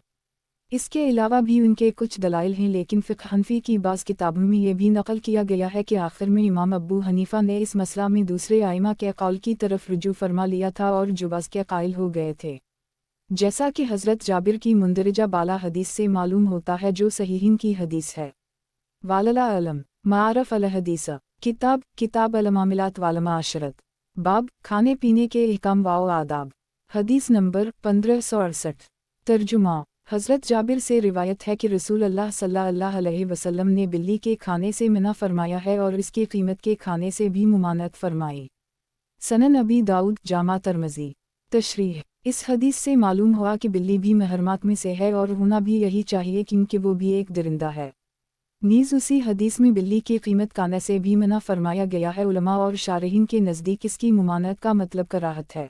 इसके अलावा भी उनके कुछ दलाइल हैं, लेकिन फ़िक़्ह हनफ़ी की बाज़ किताबों में ये भी नकल किया गया है कि आखिर में इमाम अब्बू हनीफा ने इस मसला में दूसरे आइमा के कौल की तरफ रुजू फरमा लिया था और जुबाज़ के कायल हो गए थे, जैसा कि हज़रत जाबिर की मुंदरजा बाला हदीस से मालूम होता है जो सहीहीन की हदीस है। वालला अलम। मारफ अल हदीस। किताब अल मामिलात वाल माशरत। बाब खाने पीने के अहकाम व आदाब। हदीस नंबर 1568। तर्जुमा। हज़रत जाबिर से रिवायत है कि रसूल अल्लाह सल्लल्लाहु अलैहि वसल्लम ने बिल्ली के खाने से मना फरमाया है और इसकी कीमत के खाने से भी मुमानत फरमाई। सनन अबी दाऊद जामा तिरमिज़ी। तशरीह। इस हदीस से मालूम हुआ कि बिल्ली भी महरमात में से है और होना भी यही चाहिए क्योंकि वो भी एक दरिंदा है। नीज़ उसी हदीस में बिल्ली की कीमत खाने से भी मना फरमाया गया है। उलमा और शारहीन के नज़दीक इसकी मुमानत का मतलब कराहत है।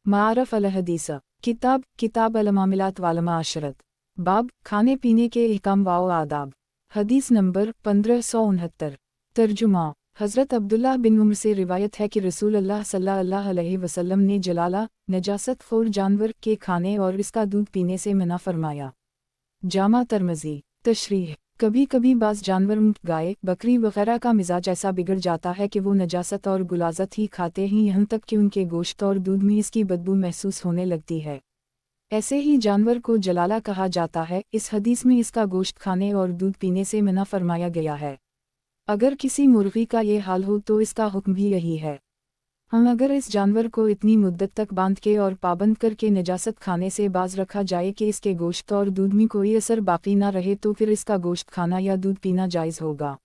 मारफ अल हदीस। किताब अल मामिलात वाल माशरत। बाब खाने पीने के अहकाम व आदाब। हदीस नंबर 1569। तर्जुमा। हज़रत अब्दुल्लाह बिन उमर से रिवायत है कि रसूल अल्लाह सल्लल्लाहु अलैहि वसल्लम ने जलाला नजासत खोर जानवर के खाने और इसका दूध पीने से मना फरमाया। जामा तिरमिज़ी। तशरीह। कभी कभी बाज़ जानवर ऊँट, गाय, बकरी वगैरह का मिजाज ऐसा बिगड़ जाता है कि वो नजासत और गुलाजत ही खाते हैं, यहाँ तक कि उनके गोश्त और दूध में इसकी बदबू महसूस होने लगती है। ऐसे ही जानवर को जलाला कहा जाता है। इस हदीस में इसका गोश्त खाने और दूध पीने से मना फरमाया गया है। अगर किसी मुर्गी का ये हाल हो तो इसका हुक्म भी यही है। अगर इस जानवर को इतनी मुद्दत तक बांध के और पाबंद करके नजासत खाने से बाज रखा जाए कि इसके गोश्त और दूध में कोई असर बाकी ना रहे तो फिर इसका गोश्त खाना या दूध पीना जायज़ होगा।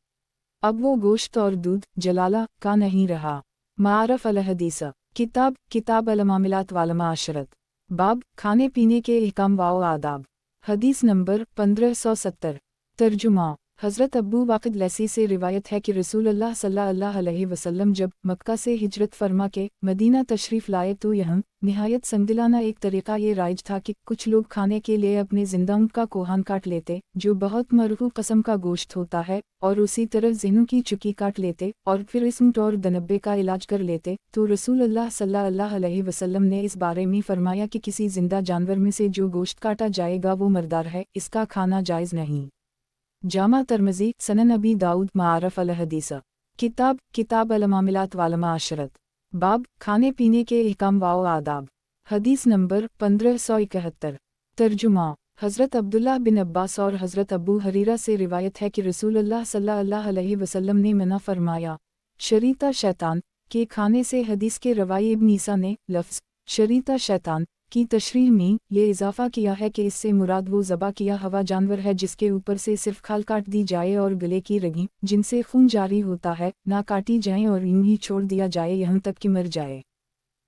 अब वो गोश्त और दूध जलाला का नहीं रहा। मारफ अल हदीस। किताब अल मामिलात वाल माशरत। बाब खाने पीने के अहकाम व आदाब। हदीस नंबर 1570। तर्जुमा। हज़रत अब्बू वाक़िद लैसी से रिवायत है कि रसूलुल्लाह सल्लल्लाहु अलैहि वसल्लम जब मक्का से हिजरत फरमा के मदीना तशरीफ़ लाए तो यहाँ निहायत संदिलाना एक तरीक़ा ये राइज था कि कुछ लोग खाने के लिए अपने ज़िंदा ऊँट का कोहान काट लेते जो बहुत मरग़ूब कस्म का गोश्त होता है, और उसी तरह ज़िनों की चुकी काट लेते और फिर इस ऊँट और दनब्बे का इलाज कर लेते। तो रसूलुल्लाह सल्लल्लाहु अलैहि वसल्लम ने इस बारे में फरमाया कि किसी ज़िंदा जानवर में से जो गोश्त काटा जाएगा वो मरदार है, इसका खाना जायज़ नहीं। जामा तरमज़ी सनन अबी दाऊद मारफ अल हदीस किताब अल मामिलात वाल माशरत बाब खाने पीने के अहकाम व आदाब। हदीस नंबर 1571। तर्जुमा हज़रत अब्दुल्लाह बिन अब्बास और हज़रत अबू हरीरा से रिवायत है कि रसूलुल्लाह सल्लल्लाहु अलैहि वसल्लम ने मना फरमाया शरीता शैतान के खाने से। हदीस के रवाई इब्न ईसा ने लफ्ज़ शरीता शैतान की तशरीह में ये इजाफ़ा किया है कि इससे मुराद वो ज़बा किया हवा जानवर है जिसके ऊपर से सिर्फ खाल काट दी जाए और गले की रगें जिनसे खून जारी होता है ना काटी जाएं और यूं ही छोड़ दिया जाए यहाँ तक कि मर जाए।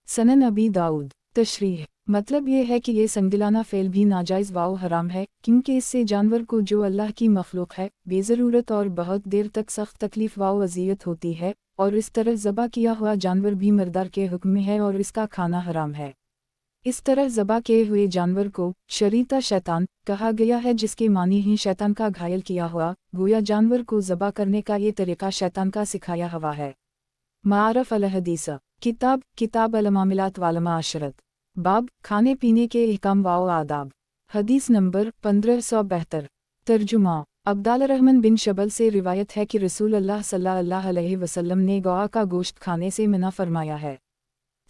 सनन अबी दाऊद। तशरीह मतलब ये है कि ये संदिलाना फ़ेल भी नाजायज़ वाव हराम है, क्योंकि इससे जानवर को जो अल्लाह की मखलूक है बेज़रूरत और बहुत देर तक सख्त तकलीफ़ वाव अज़ियत होती है, और इस तरह ज़बा किया हुआ जानवर भी मर्दार के हुक्म में है और इसका खाना हराम है। इस तरह ज़बा किए हुए जानवर को शरीता शैतान कहा गया है, जिसके मानी ही शैतान का घायल किया हुआ, गोया जानवर को ज़बा करने का ये तरीक़ा शैतान का सिखाया हुआ है। मारफ अल हदीस किताब अल मामिलात वाल माशरत बाब खाने पीने के अहकाम व आदाब। हदीस नंबर 1572। तर्जुमा अब्दाल रहमान बिन शबल से रिवायत है कि रसूलुल्लाह सल्लल्लाहु अलैहि वसल्लम ने गौआ का गोश्त खाने से मना फरमाया है।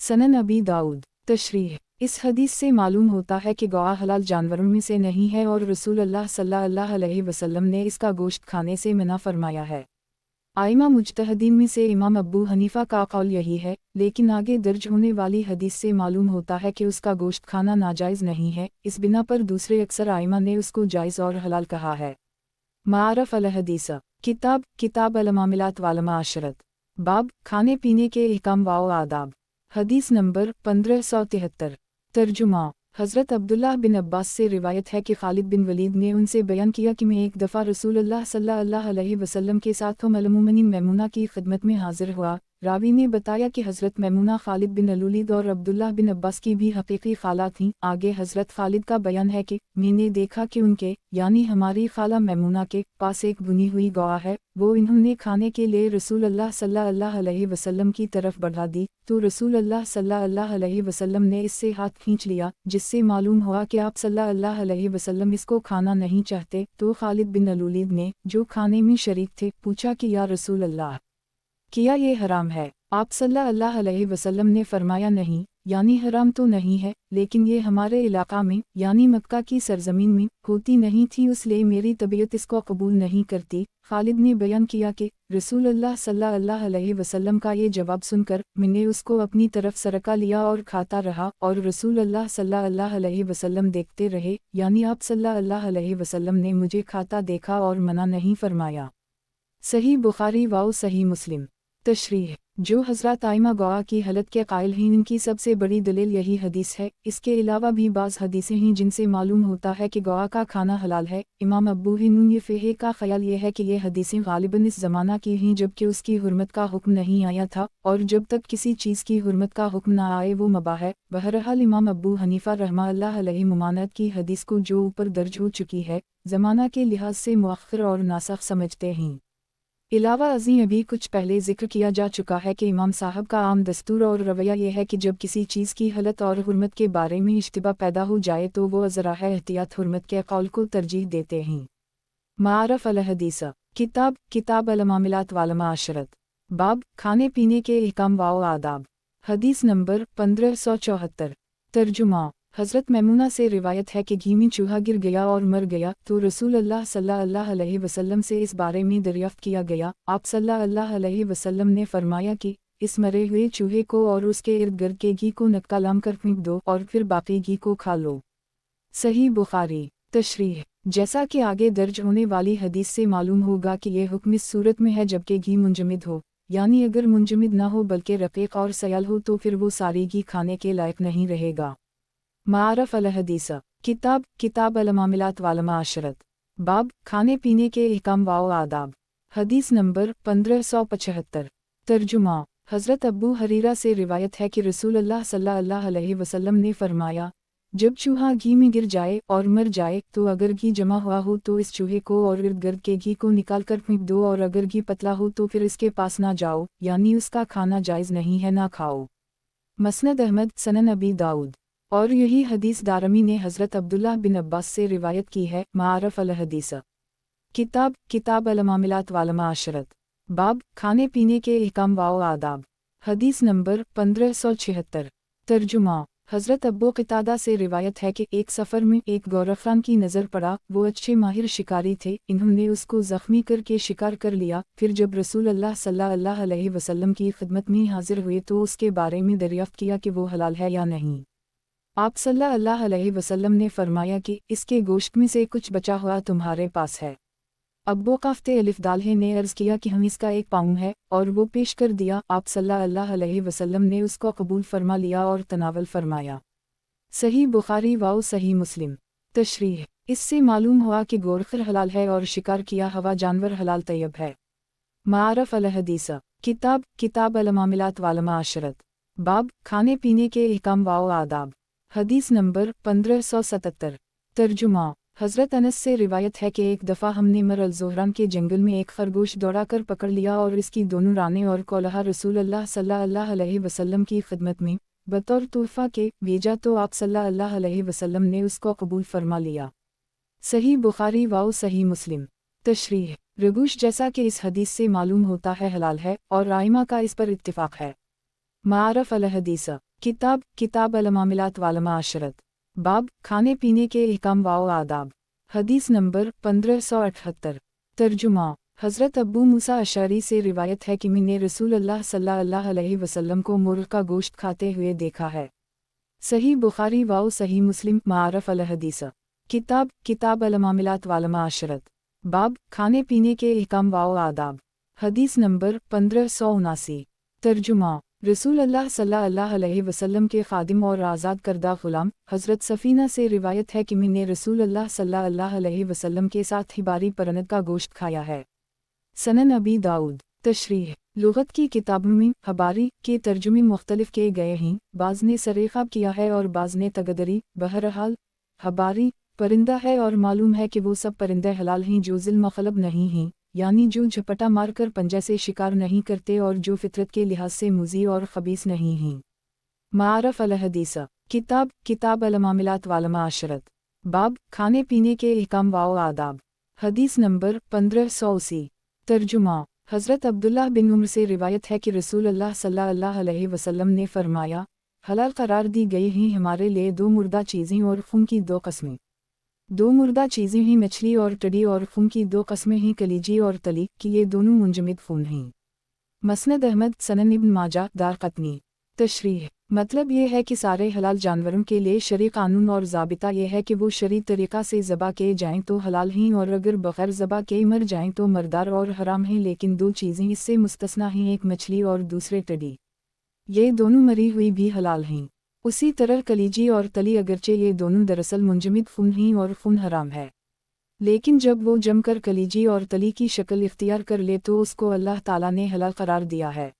सनन अबी दाऊद। तशरीह इस हदीस से मालूम होता है कि गौआ हलाल जानवरों में से नहीं है और रसूलुल्लाह सल्लल्लाहु अलैहि वसल्लम ने इसका गोश्त खाने से मना फरमाया है। आइमा मुज्तहदीन में से इमाम अब्बू हनीफा का कौल यही है, लेकिन आगे दर्ज होने वाली हदीस से मालूम होता है कि उसका गोश्त खाना नाजायज़ नहीं है। इस बिना पर दूसरे अक्सर आइमा ने उसको जायज़ और हलाल कहा है। मारफ अल हदीस किताब अल मामिलात वाल माशरत बाब खाने पीने के अहकाम व आदाब। हदीस नंबर 1573। तर्जुमा हज़रत अब्दुल्लाह बिन अब्बास से रिवायत है कि खालिद बिन वलीद ने उनसे बयान किया कि मैं एक दफ़ा रसूलुल्लाह सल्लल्लाहु अलैहि वसल्लम के साथ उम्मुल-मोमिनीन मैमूना की खिदमत में हाजिर हुआ। रावी ने बताया कि हज़रत मैमूना खालिद बिन अलूलिद और अब्दुल्लाह बिन अब्बास की भी हकीकी खाला थीं। आगे हज़रत खालिद का बयान है कि मैंने देखा कि उनके यानी हमारी खाला मैमूना के पास एक बुनी हुई गौआ है, वो इन्होंने खाने के लिए रसूलुल्लाह सल्लल्लाहु अलैहि वसल्लम की तरफ बढ़ा दी, तो रसूलुल्लाह सल्लल्लाहु अलैहि वसल्लम ने इससे हाथ खींच लिया, जिससे मालूम हुआ कि आप सल्लल्लाहु अलैहि वसल्लम इसको खाना नहीं चाहते। तो खालिद बिन अलूलिद ने, जो खाने में शरीक थे, पूछा कि या रसूलल्लाह, क्या ये हराम है? आप सल्लल्लाहु अलैहि वसल्लम ने फरमाया नहीं, यानी हराम तो नहीं है, लेकिन ये हमारे इलाका में यानी मक्का की सरजमीन में होती नहीं थी, इसलिए मेरी तबीयत इसको कबूल नहीं करती। खालिद ने बयान किया कि रसूलुल्लाह सल्लल्लाहु अलैहि वसल्लम का ये जवाब सुनकर मैंने उसको अपनी तरफ सरका लिया और खाता रहा, और रसूलुल्लाह सल्लल्लाहु अलैहि वसल्लम देखते रहे, यानी आप सल्लल्लाहु अलैहि वसल्लम ने मुझे खाता देखा और मना नहीं फरमाया। सही बुखारी व सही मुस्लिम। तशरीह जो हज़रत आइमा गौआ की हलत के कायल हैं, इनकी सबसे बड़ी दलील यही हदीस है। इसके अलावा भी बाज़ हदीसें हैं जिनसे मालूम होता है कि गौआ का खाना हलाल है। इमाम अब्बू हनीफा का ख्याल ये है कि ये हदीसें गालिबन इस ज़माना की हैं जबकि उसकी हुर्मत का हुक्म नहीं आया था, और जब तक किसी चीज़ की हुर्मत का हुक्म न आए वो मुबाह है। बहरहाल इमाम अब्बू हनीफा रहमतुल्लाह अलैहि मुमानत की हदीस को जो ऊपर दर्ज हो चुकी है, ज़माना के लिहाज से मुअख्खर और नासख समझते हैं। इलावा अज़ीं अभी कुछ पहले जिक्र किया जा चुका है कि इमाम साहब का आम दस्तूर और रवैया यह है कि जब किसी चीज़ की हलत और हुर्मत के बारे में इश्तिबा पैदा हो जाए तो वो ज़राह एहतियात हुर्मत के कौल को तरजीह देते हैं। मारफ अल हदीस किताब अल मामिलात वाल माशरत बाब खाने पीने के अहकाम व आदाब। हदीस नंबर 1574। तर्जुमा हज़रत मैमूना से रिवायत है कि घी में चूहा गिर गया और मर गया, तो रसूलुल्लाह सल्लल्लाहु अलैहि वसल्लम से इस बारे में दरियाफ्त किया गया। आप सल्लल्लाहु अलैहि वसल्लम ने फरमाया कि इस मरे हुए चूहे को और उसके इर्द गिर्द के घी को नक्का लाम कर फेंक दो और फिर बाकी घी को खा लो। सही बुखारी। तशरीह जैसा कि आगे दर्ज होने वाली हदीस से मालूम होगा कि यह हुक्म इस सूरत में है जबकि घी मुंजमिद हो, यानी अगर मुंजमिद ना हो बल्कि रक़ीक़ और सयाल हो तो फिर वो सारी घी खाने के लायक नहीं रहेगा। मारफ अल हदीस किताब अल मामिलात वाल माशरत बाब खाने पीने के अहकाम व आदाब। हदीस नंबर 1575। तर्जुमा। हज़रत अबू हरीरा से रिवायत है कि रसूल अल्लाह सल्लल्लाहु अलैहि वसल्लम ने फरमाया, जब चूहा घी में गिर जाए और मर जाए तो अगर घी जमा हुआ हो तो इस चूहे को और इर्द गिर्द के घी को निकाल कर फेंक दो, और अगर घी पतला हो तो फिर इसके पास ना जाओ, यानी उसका खाना जायज़ नहीं है, ना खाओ। मसनद अहमद, सनन अबी दाऊद। और यही हदीस दारमी ने हज़रत अब्दुल्लाह बिन अब्बास से रिवायत की है। मारफ अल हदीस। किताब अल मामिलात वाल माशरत। बाब खाने पीने के अहकाम व आदाब। हदीस नंबर 1576। तर्जुमा। हज़रत अब्बू क़तादा से रिवायत है कि एक सफ़र में एक गौरखान की नज़र पड़ा। वो अच्छे माहिर शिकारी थे, इन्होंने उसको ज़ख्मी करके शिकार कर लिया। फिर जब रसूल अल्लाह सल्लल्लाहु अलैहि वसल्लम की खिदमत में हाजिर हुए तो उसके बारे में दरियाफ़्त किया कि वो हलाल है या नहीं। आप सल्लल्लाहु अलैहि वसल्लम ने फरमाया कि इसके गोश्त में से कुछ बचा हुआ तुम्हारे पास है। अब्बू काफ्ते अलिफ दाल्हे ने अर्ज़ किया कि हम इसका 1 पाउंड है, और वो पेश कर दिया। आप सल्लल्लाहु अलैहि वसल्लम ने उसको कबूल फरमा लिया और तनावल फरमाया। सही बुखारी व सही मुस्लिम। तशरीह। इससे मालूम हुआ कि गोरखर हलाल है और शिकार किया हुआ जानवर हलाल तैयब है। मारफ अल हदीस। किताब अल मामिलात वाल माशरत। बाब खाने पीने के अहकाम व आदाब। हदीस नंबर 1577। तर्जुमा। हज़रत अनस से रिवायत है कि एक दफ़ा हमने मर अल-ज़ोहरान के जंगल में एक खरगोश दौड़ा कर पकड़ लिया और इसकी दोनों रानें और कोलहा रसूल अल्लाह सल्लल्लाहु अलैहि वसल्लम की खिदमत में बतौर तोहफ़ा के भेजा तो आप सल्लल्लाहु अलैहि वसल्लम ने उसको कबूल फरमा लिया। सही बुखारी व सही मुस्लिम। तशरीह। रगूश जैसा कि इस हदीस से मालूम होता है हलाल है, और आइमा का इस पर इत्तिफ़ाक़ है। मारफ अल हदीस। किताब अल मामिलात वाल माशरत। बाब खाने पीने के अहकाम व आदाब। हदीस नंबर 1578। तर्जुमा। हज़रत अब्बू मूसा अशअरी से रिवायत है कि मैंने रसूल अल्लाह सल्लल्लाहु अलैहि वसल्लम को मुर्ग़ का गोश्त खाते हुए देखा है। सही बुखारी व सही मुस्लिम। मारफ अल हदीस। किताब अल मामिलात वाल माशरत। बाब खाने पीने के अहकाम व आदाब। हदीस नंबर 1579। तर्जुमा। रसूल अल्लाह सल्लल्लाहु अलैहि वसल्लम के खादिम और आज़ाद करदा ग़ुलाम हज़रत सफ़ीना से रिवायत है कि मैंने रसूल अल्लाह सल्लल्लाहु अलैहि वसल्लम के साथ हिबारी परनद का गोश्त खाया है। सनन अबी दाऊद। तशरीह। लुग़त की किताबों में हबारी के तर्जुमे मुख्तलिफ किए गए हैं, बाज़ ने सरेख़ाब किया है और बाज़ ने तगदरी। बहरहाल हबारी परिंदा है और मालूम है कि वो सब परिंदे हलाल हैं जो ज़िल मखलब नहीं हैं, यानी जो झपटा मार कर पंजे से शिकार नहीं करते और जो फितरत के लिहाज से मुज़ी और ख़बीस नहीं हैं। मारफ अल हदीस। किताब अल मामिलात वाल माशरत। बाब खाने पीने के अहकाम व आदाब। हदीस नंबर 1580। तर्जुमा। हज़रत अब्दुल्लाह बिन उम्र से रिवायत है कि रसूल अल्लाह सल्लल्लाहु अलैहि वसल्लम ने फरमाया, हलाल करार दी गई हैं हमारे लिए 2 मुर्दा चीज़ें और खून की 2 कस्में। 2 मुर्दा चीज़ें हैं मछली और टडी, और खून की 2 कस्में हैं कलीजी और तली कि ये दोनों मुंजमद खून हैं। मसनद अहमद, सनन इब्न माजा, दारक़ुतनी। तशरीह। मतलब ये है कि सारे हलाल जानवरों के लिए शरई कानून और ज़ाबिता ये है कि वो शरई तरीक़ा से ज़बा किए जाएँ तो हलाल हैं, और अगर बग़ैर ज़बा किए मर जाएँ तो मरदार और हराम हैं। लेकिन 2 चीज़ें इससे मुस्तस्ना हैं, एक मछली और दूसरे टडी। ये दोनों मरी हुई भी हलाल हैं। उसी तरह कलीजी और तली, अगरचे ये दोनों दरअसल मुंजमद खून हैं और खून हराम है, लेकिन जब वो जमकर कलीजी और तली की शक्ल इख्तियार कर ले तो उसको अल्लाह ताला ने हलाल करार दिया है।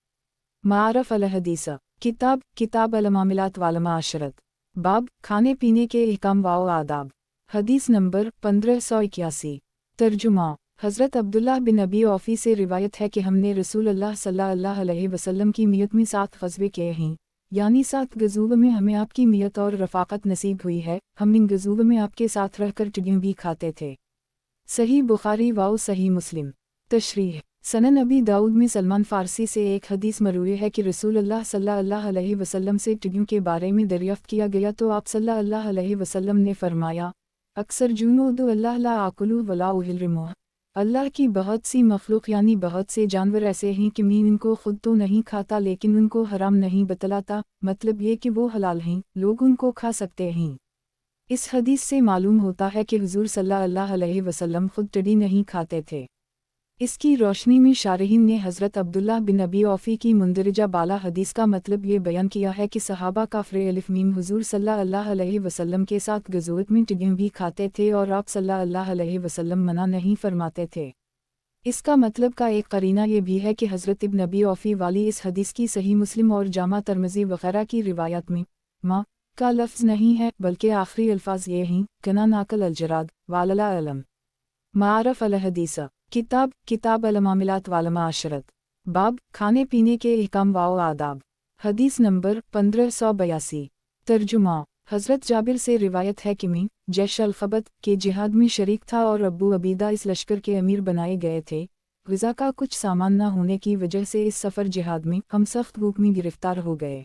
मारफ अल हदीस। किताब अल मामिलात वाल माशरत। बाब खाने पीने के अहकाम व आदाब। हदीस नंबर 1581। तर्जुमा। हज़रत अब्दुल्लाह बिन अबी औफ़ी से रिवायत है कि हमने रसूल अल्लाह सल्लल्लाहु अलैहि वसल्लम की मियत में 7 ग़ज़वे किए हैं, यानी 7 गज़ूब में हमें आपकी मियत और रफ़ाक़त नसीब हुई है। हम इन गज़ूब में आपके साथ रहकर टिड्डियाँ भी खाते थे। सही बुखारी व सही मुस्लिम। तशरीह। सनन अबी दाऊद में सलमान फ़ारसी से एक हदीस मरवी है कि रसूल अल्लाह सल्लल्लाहु अलैहि वसल्लम से टिड्डियों के बारे में दरियाफ़्त किया गया तो आप सल्लल्लाहु अलैहि वसल्लम ने फरमाया, अक्सर जुनूद अल्लाह ला आकुलु वला उहिर्रिमुह। अल्लाह की बहुत सी मखलूक यानी बहुत से जानवर ऐसे हैं कि मैं इनको खुद तो नहीं खाता लेकिन उनको हराम नहीं बतलाता, मतलब ये कि वो हलाल हैं, लोग उनको खा सकते हैं। इस हदीस से मालूम होता है कि हुज़ूर सल्लल्लाहु अलैहि वसल्लम खुद टिड्डी नहीं खाते थे। اس کی रोशनी में शारहीन ने हज़रत अब्दुल्लाह बिन अबी औफ़ी की मुंदरजा बाला हदीस का मतलब ये बयान किया है कि सहाबा काफ़िर अलिफ मीम हुज़ूर सल्लल्लाहु अलैहि वसल्लम के साथ गज़ोत में टिड्डियाँ भी खाते थे और आप सल्लल्लाहु अलैहि वसल्लम मना नहीं फरमाते थे। इसका मतलब का एक करीना ये भी है कि हज़रत इब्न अबी औफ़ी वाली इस हदीस की सही मुस्लिम और जामा तरमज़ी वग़ैरह की रिवायत में माँ का लफ्ज़ नहीं है, बल्कि आखिरी अल्फाज ये हैं कना नाकल अलजराद वालला अलम। मारफ अल हदीस किताब अल मामिलात वाल माशरत बाब खाने पीने के अहकाम व आदाब। हदीस नंबर 1582। तर्जुमा हज़रत जाबिर से रिवायत है कि मैं जैश अल-ख़बत के जिहाद में शरीक था और अबू अबीदा इस लश्कर के अमीर बनाए गए थे। ग़िज़ा का कुछ सामान न होने की वजह से इस सफ़र जिहाद में हम सख्त भूख में गिरफ्तार हो गए।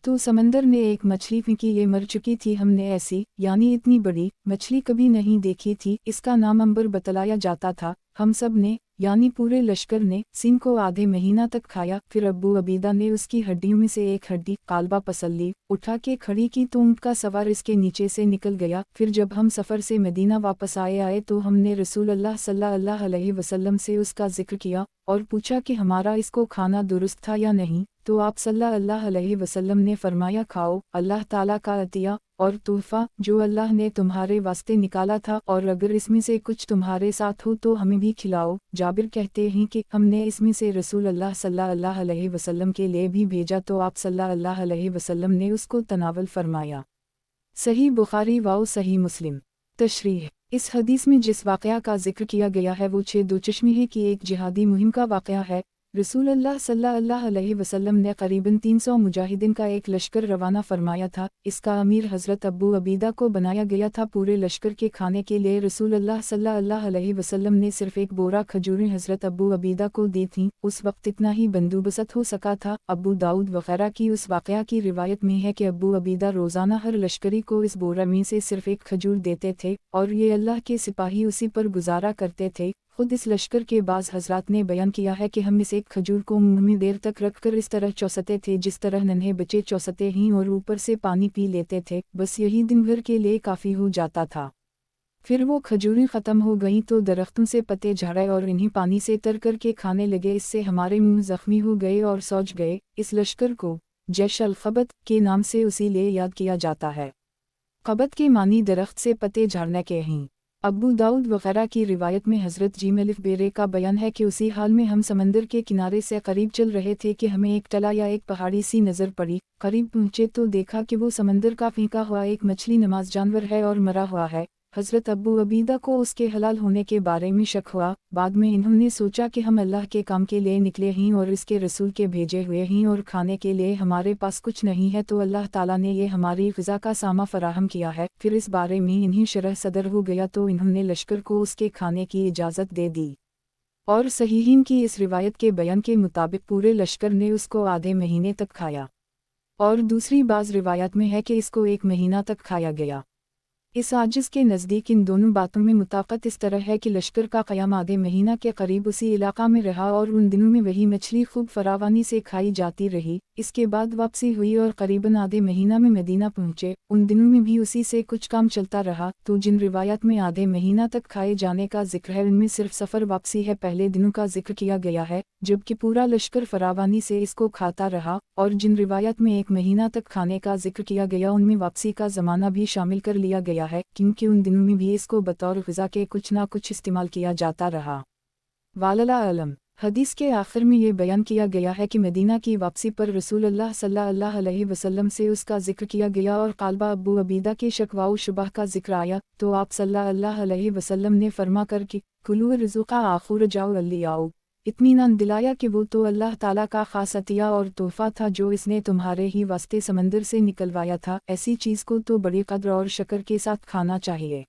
तो समंदर ने एक मछली फेंकी, ये मर चुकी थी। हमने ऐसी यानी इतनी बड़ी मछली कभी नहीं देखी थी। इसका नाम अंबर बतलाया जाता था। हम सब ने यानी पूरे लश्कर ने सीन को आधे महीना तक खाया। फिर अबू अबीदा ने उसकी हड्डियों में से एक हड्डी कालबा पसल ली, उठा के खड़ी की तो ऊँट का सवार इसके नीचे से निकल गया। फिर जब हम सफ़र से मदीना वापस आए तो हमने रसूल अल्लाह सल्लल्लाहु अलैहि वसल्लम से उसका जिक्र किया और पूछा कि हमारा इसको खाना दुरुस्त था या नहीं। तो आप सल्लल्लाहु अलैहि वसल्लम ने फरमाया, खाओ, अल्लाह ताला का अतिया और तोहफ़ा जो अल्लाह ने तुम्हारे वास्ते निकाला था, और अगर इसमें से कुछ तुम्हारे साथ हो तो हमें भी खिलाओ। जाबिर कहते हैं कि हमने इसमें से रसूल अल्लाह सल्लल्लाहु अलैहि वसल्लम के लिए भी भेजा तो आप सल्लल्लाहु अलैहि वसल्लम ने उसको तनावल फरमाया। सही बुखारी व सही मुस्लिम। तशरीह इस हदीस में जिस वाक़या का जिक्र किया गया है वो 6 दो चश्मे है की एक जिहादी मुहिम का वाक़या है। रसूल अल्लाह सल्लल्लाहु अलैहि वसल्लम ने करीबन 300 मुजाहिदीन का एक लश्कर रवाना फरमाया था। इसका अमीर हज़रत अबू अबीदा को बनाया गया था। पूरे लश्कर के खाने के लिए रसूल अल्लाह सल्लल्लाहु अलैहि वसल्लम ने सिर्फ एक बोरा खजूरें हज़रत अबू अबीदा को दी थीं। उस वक्त इतना ही बंदोबस्त हो सका था। अबू दाऊद वग़ैरह की उस वाक़या की रिवायत में है कि अबू अबीदा रोज़ाना हर लश्करी को इस बोरा में से सिर्फ एक खजूर देते थे और ये अल्लाह के सिपाही उसी पर गुजारा करते थे। खुद इस लश्कर के बाज़ हज़रात ने बयान किया है कि हम इस एक खजूर को मुँह में देर तक रखकर इस तरह चौसते थे जिस तरह नन्हे बच्चे चौसते हैं और ऊपर से पानी पी लेते थे। बस यही दिन भर के लिए काफ़ी हो जाता था। फिर वो खजूरें ख़त्म हो गईं तो दरख्तों से पत्ते झाड़े और इन्हीं पानी से तर कर के खाने लगे। इससे हमारे मुँह ज़ख्मी हो गए और सौज गए। इस लश्कर को जैश अल-ख़बत के नाम से उसी लिए याद किया जाता है। क़बत के मानी दरख्त से पत्ते झाड़ने के हैं। अबू दाऊद वग़ैरह की रिवायत में हज़रत जीमलिफ बेरे का बयान है कि उसी हाल में हम समंदर के किनारे से करीब चल रहे थे कि हमें एक टला या एक पहाड़ी सी नज़र पड़ी। करीब पहुँचे तो देखा कि वो समंदर का फेंका हुआ एक मछली नमाज जानवर है और मरा हुआ है। हज़रत अबू अबीदा को उसके हलाल होने के बारे में शक हुआ। बाद में इन्होंने सोचा कि हम अल्लाह के काम के लिए निकले हैं और इसके रसूल के भेजे हुए हैं और खाने के लिए हमारे पास कुछ नहीं है, तो अल्लाह ताला ने ये हमारी ग़िज़ा का सामा फराहम किया है। फिर इस बारे में इन्हीं शरह सदर हो गया तो इन्होंने लश्कर को उसके खाने की इजाज़त दे दी। और सहीहीन की इस रिवायत के बयान के मुताबिक पूरे लश्कर ने उसको आधे महीने तक खाया और दूसरी बाज़ रिवायत में है कि इसको 1 महीना तक खाया गया। इस आजिज़ के नज़दीक इन दोनों बातों में मुताक़त इस तरह है कि लश्कर का क़याम आधे महीना के करीब उसी इलाक़ा में रहा और उन दिनों में वही मछली खूब फरावानी से खाई जाती रही। इसके बाद वापसी हुई और करीबन आधे महीना में मदीना पहुँचे। उन दिनों में भी उसी से कुछ काम चलता रहा। तो जिन रिवायत में आधे महीना तक खाए जाने का जिक्र है उनमें सिर्फ सफ़र वापसी है पहले दिनों का जिक्र किया गया है, जबकि पूरा लश्कर फरावानी से इसको खाता रहा। और जिन रिवायत में 1 महीना तक खाने का जिक्र किया गया उनमें वापसी का ज़माना भी शामिल कर लिया गया है, क्योंकि उन दिनों में भी इसको बतौर ग़िज़ा के कुछ ना कुछ इस्तेमाल किया जाता रहा। वालला अलम। हदीस के आखिर में ये बयान किया गया है कि मदीना की वापसी पर रसूल अल्लाह सल्लल्लाहु अलैहि वसल्लम से उसका जिक्र किया गया और कालबा अबू अबीदा के शकवाउ शुबह का जिक्र आया तो आप सल्लल्लाहु अलैहि वसल्लम ने फरमा कर कि कुलू रिज़ुक़ा आखुर जाओ अल्ली आओ, इत्मीनान दिलाया कि वो तो अल्लाह ताला का ख़ास अतिया और तोहफ़ा था जो इसने तुम्हारे ही वास्ते समंदर से निकलवाया था। ऐसी चीज़ को तो बड़ी कद्र और शक्र के साथ खाना चाहिए।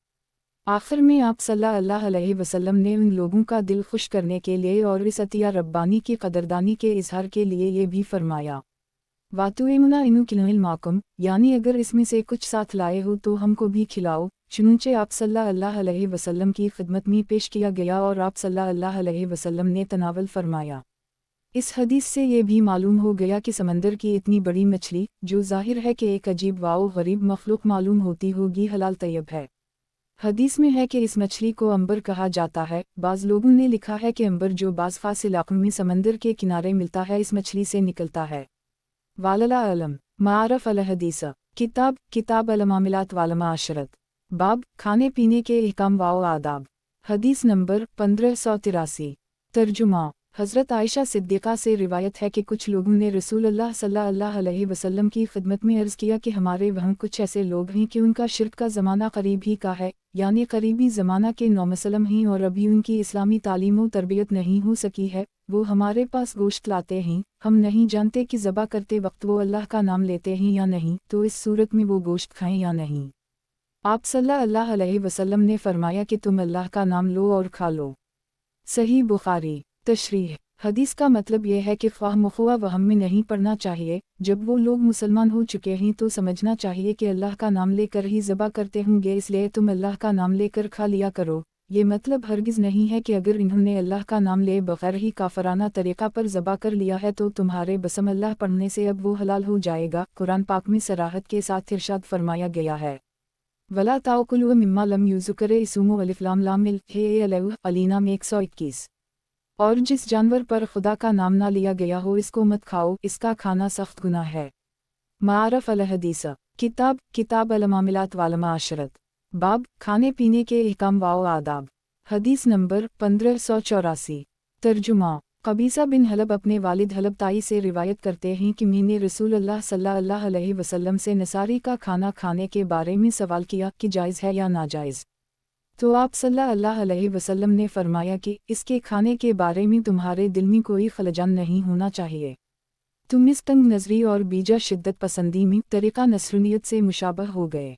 आखिर में आप सल्लल्लाहु अलैहि वसल्लम ने उन लोगों का दिल खुश करने के लिए और इस अतिया रब्बानी की कदरदानी के इजहार के लिए ये भी फरमाया, वातुइमुना इनु किलमिल माकुम, यानी अगर इसमें से कुछ साथ लाए हो तो हमको भी खिलाओ। चुनूंचे आप सल्लल्लाहु अलैहि वसल्लम की खिदमत में पेश किया गया और आप सल्लल्लाहु अलैहि वसल्लम ने तनावल फरमाया। इस हदीस से ये भी मालूम हो गया कि समंदर की इतनी बड़ी मछली, जो ज़ाहिर है कि एक अजीब वाओ गरीब मखलूक मालूम होती होगी, हलाल तैयब है। हदीस में है कि इस मछली को अंबर कहा जाता है। बाज़ लोगों ने लिखा है कि अंबर जो बाज़ खास इलाकों में समंदर के किनारे मिलता है इस मछली से निकलता है। वालला अलम मारफ अल हदीस किताब अल मामिलात वाल माशरत बाब खाने पीने के अहकाम व आदाब। हदीस नंबर 1583। तर्जुमा हज़रत आयशा सिद्दीक़ा से रिवायत है कि कुछ लोगों ने रसूल अल्लाह सल्लल्लाहु अलैहि वसल्लम की खिदमत में अर्ज़ किया कि हमारे वहाँ कुछ ऐसे लोग हैं कि उनका शिर्क का ज़माना करीब ही का है, यानी करीबी ज़माना के नौमसलम हैं और अभी उनकी इस्लामी तालीम व तरबियत नहीं हो सकी है। वो हमारे पास गोश्त लाते हैं, हम नहीं जानते कि ज़बा करते वक्त वो अल्लाह का नाम लेते हैं या नहीं, तो इस सूरत में वो गोश्त खाएं या नहीं। आप सल्लल्लाहु अलैहि वसल्लम ने फरमाया कि तुम अल्लाह का नाम लो और खा लो। सही बुखारी। तशरीह हदीस का मतलब यह है कि ख्वाह मखुआ वहम में नहीं पड़ना चाहिए। जब वो लोग मुसलमान हो चुके हैं तो समझना चाहिए कि अल्लाह का नाम लेकर ही ज़बा करते होंगे, इसलिए तुम अल्लाह का नाम लेकर खा लिया करो। ये मतलब हरगिज़ नहीं है कि अगर इन्होंने अल्लाह का नाम ले बग़ैर ही काफराना तरीक़ा पर ज़बा कर लिया है तो तुम्हारे बसम अल्लाह पढ़ने से अब वो हलाल हो जाएगा। कुरान पाक में सराहत के साथ इरशाद फरमाया गया है, वला ताकुलू मिम्मा लम युज़कर इसमु अलिफ लाम लाम अलीना में 121। और जिस जानवर पर खुदा का नाम ना लिया गया हो इसको मत खाओ, इसका खाना सख्त गुनाह है। मारफ अल हदीस किताब अल मामिलात वाल माशरत बाब खाने पीने के अहकाम व आदाब। हदीस नंबर 1584। तर्जुमा कबीसा बिन हलब अपने वालिद हलब ताई से रिवायत करते हैं कि मैंने रसूल अल्लाह सल्लल्लाहु अलैहि वसल्लम से नसारी का खाना खाने के बारे में सवाल किया कि जायज़ है या नाजायज़। तो आप सल्लल्लाहु अलैहि वसल्लम ने फरमाया कि इसके खाने के बारे में तुम्हारे दिल में कोई खलजन नहीं होना चाहिए। तुम इस तंग नज़री और बीजा शिद्दत पसंदी में तरीक़ा नसरानियत से मुशाबह हो गए।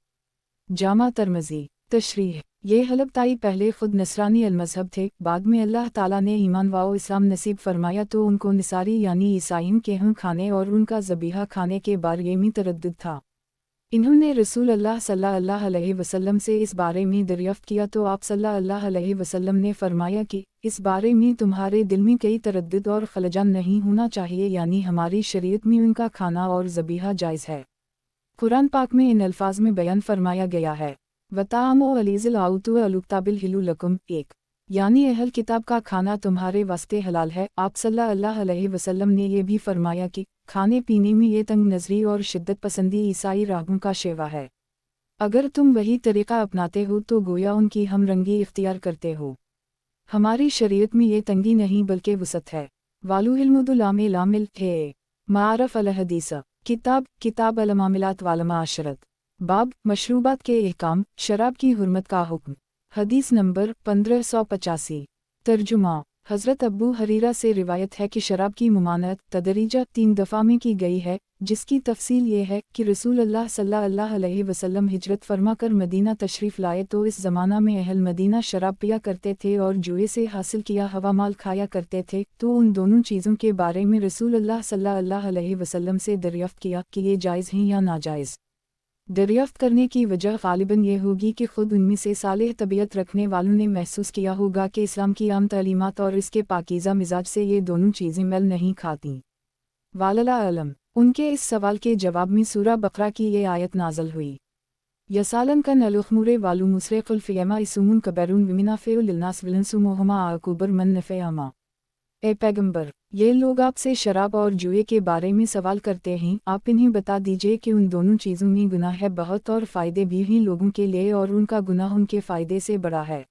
जामा तरमज़ी। तशरीह ये हलब ताई पहले ख़ुद नसरानी अल-मज़हब थे, बाद में अल्लाह ताला ने ईमान व इस्लाम नसीब फरमाया तो उनको निसारी यानी ईसाइयों के हम खाने और उनका ज़बीहा खाने के बारे में तरद्दुद था। इन्होंने रसूल अल्लाह सल्लल्लाहु अलैहि वसल्लम से इस बारे में दरियाफ्त किया तो आप सल्लल्लाहु अलैहि वसल्लम ने फरमाया कि इस बारे में तुम्हारे दिल में कई तरद्दुद और खलजन नहीं होना चाहिए, यानी हमारी शरीयत में उनका खाना और ज़बीहा जायज़ है। कुरान पाक में इन अल्फाज में बयान फरमाया गया है, वताअमु अलीज़िल आउतु अलुक्ताबिल हिलु लकुम, एक यानी अहल किताब का खाना तुम्हारे वास्ते हलाल है। आप सल्लल्लाहु अलैहि वसल्लम ने यह भी फरमाया कि खाने पीने में ये तंग नज़री और शिद्दत पसंदी ईसाई रागों का शेवा है। अगर तुम वही तरीक़ा अपनाते हो तो गोया उनकी हम रंगी इख्तियार करते हो। हमारी शरीयत में ये तंगी नहीं बल्कि वसत है। वालुहिलमुदुल आमिल लामिल है। मारफ अल हदीस किताब अल मामिलात वाल माशरत बाब मशरूबात के अहकाम शराब की हुर्मत का हुक्म। हदीस नंबर 1585। तर्जुमा हज़रत अब्बू हरीरा से रिवायत है कि शराब की मुमानत तदरीजा 3 दफ़ा में की गई है, जिसकी तफसील ये है कि रसूल अल्लाह सल्लल्लाहु अलैहि वसल्लम हिजरत फरमाकर मदीना तशरीफ़ लाए तो इस ज़माना में अहल मदीना शराब पिया करते थे और जुए से हासिल किया हवा माल खाया करते थे। तो उन दोनों चीज़ों के बारे में रसूल अल्लाह सल्लल्लाहु अलैहि वसल्लम से दरियाफ़्त किया कि ये जायज़ हैं या नाजायज़। दरियाफ्त करने की वजह ग़ालिबन ये होगी कि ख़ुद उनमें से सालेह तबीयत रखने वालों ने महसूस किया होगा कि इस्लाम की आम तालीमात और इसके पाकीज़ा मिजाज से ये दोनों चीज़ें मेल नहीं खातीं। वालला अलम उनके इस सवाल के जवाब में सूरा बकरा की ये आयत नाज़ल हुई, यसालन कन अलुखमुरे वालू मुसरेक़ुल फ़ियमा इसुमुन कबरून विमिनाफ़े लिलनास विलनसुमोहमा आकुबर मन नफ़ेअमा। ए पैगंबर, ये लोग आपसे शराब और जुए के बारे में सवाल करते हैं, आप इन्हें बता दीजिए कि उन दोनों चीज़ों में गुनाह है बहुत और फ़ायदे भी हैं लोगों के लिए और उनका गुनाह उनके फ़ायदे से बड़ा है।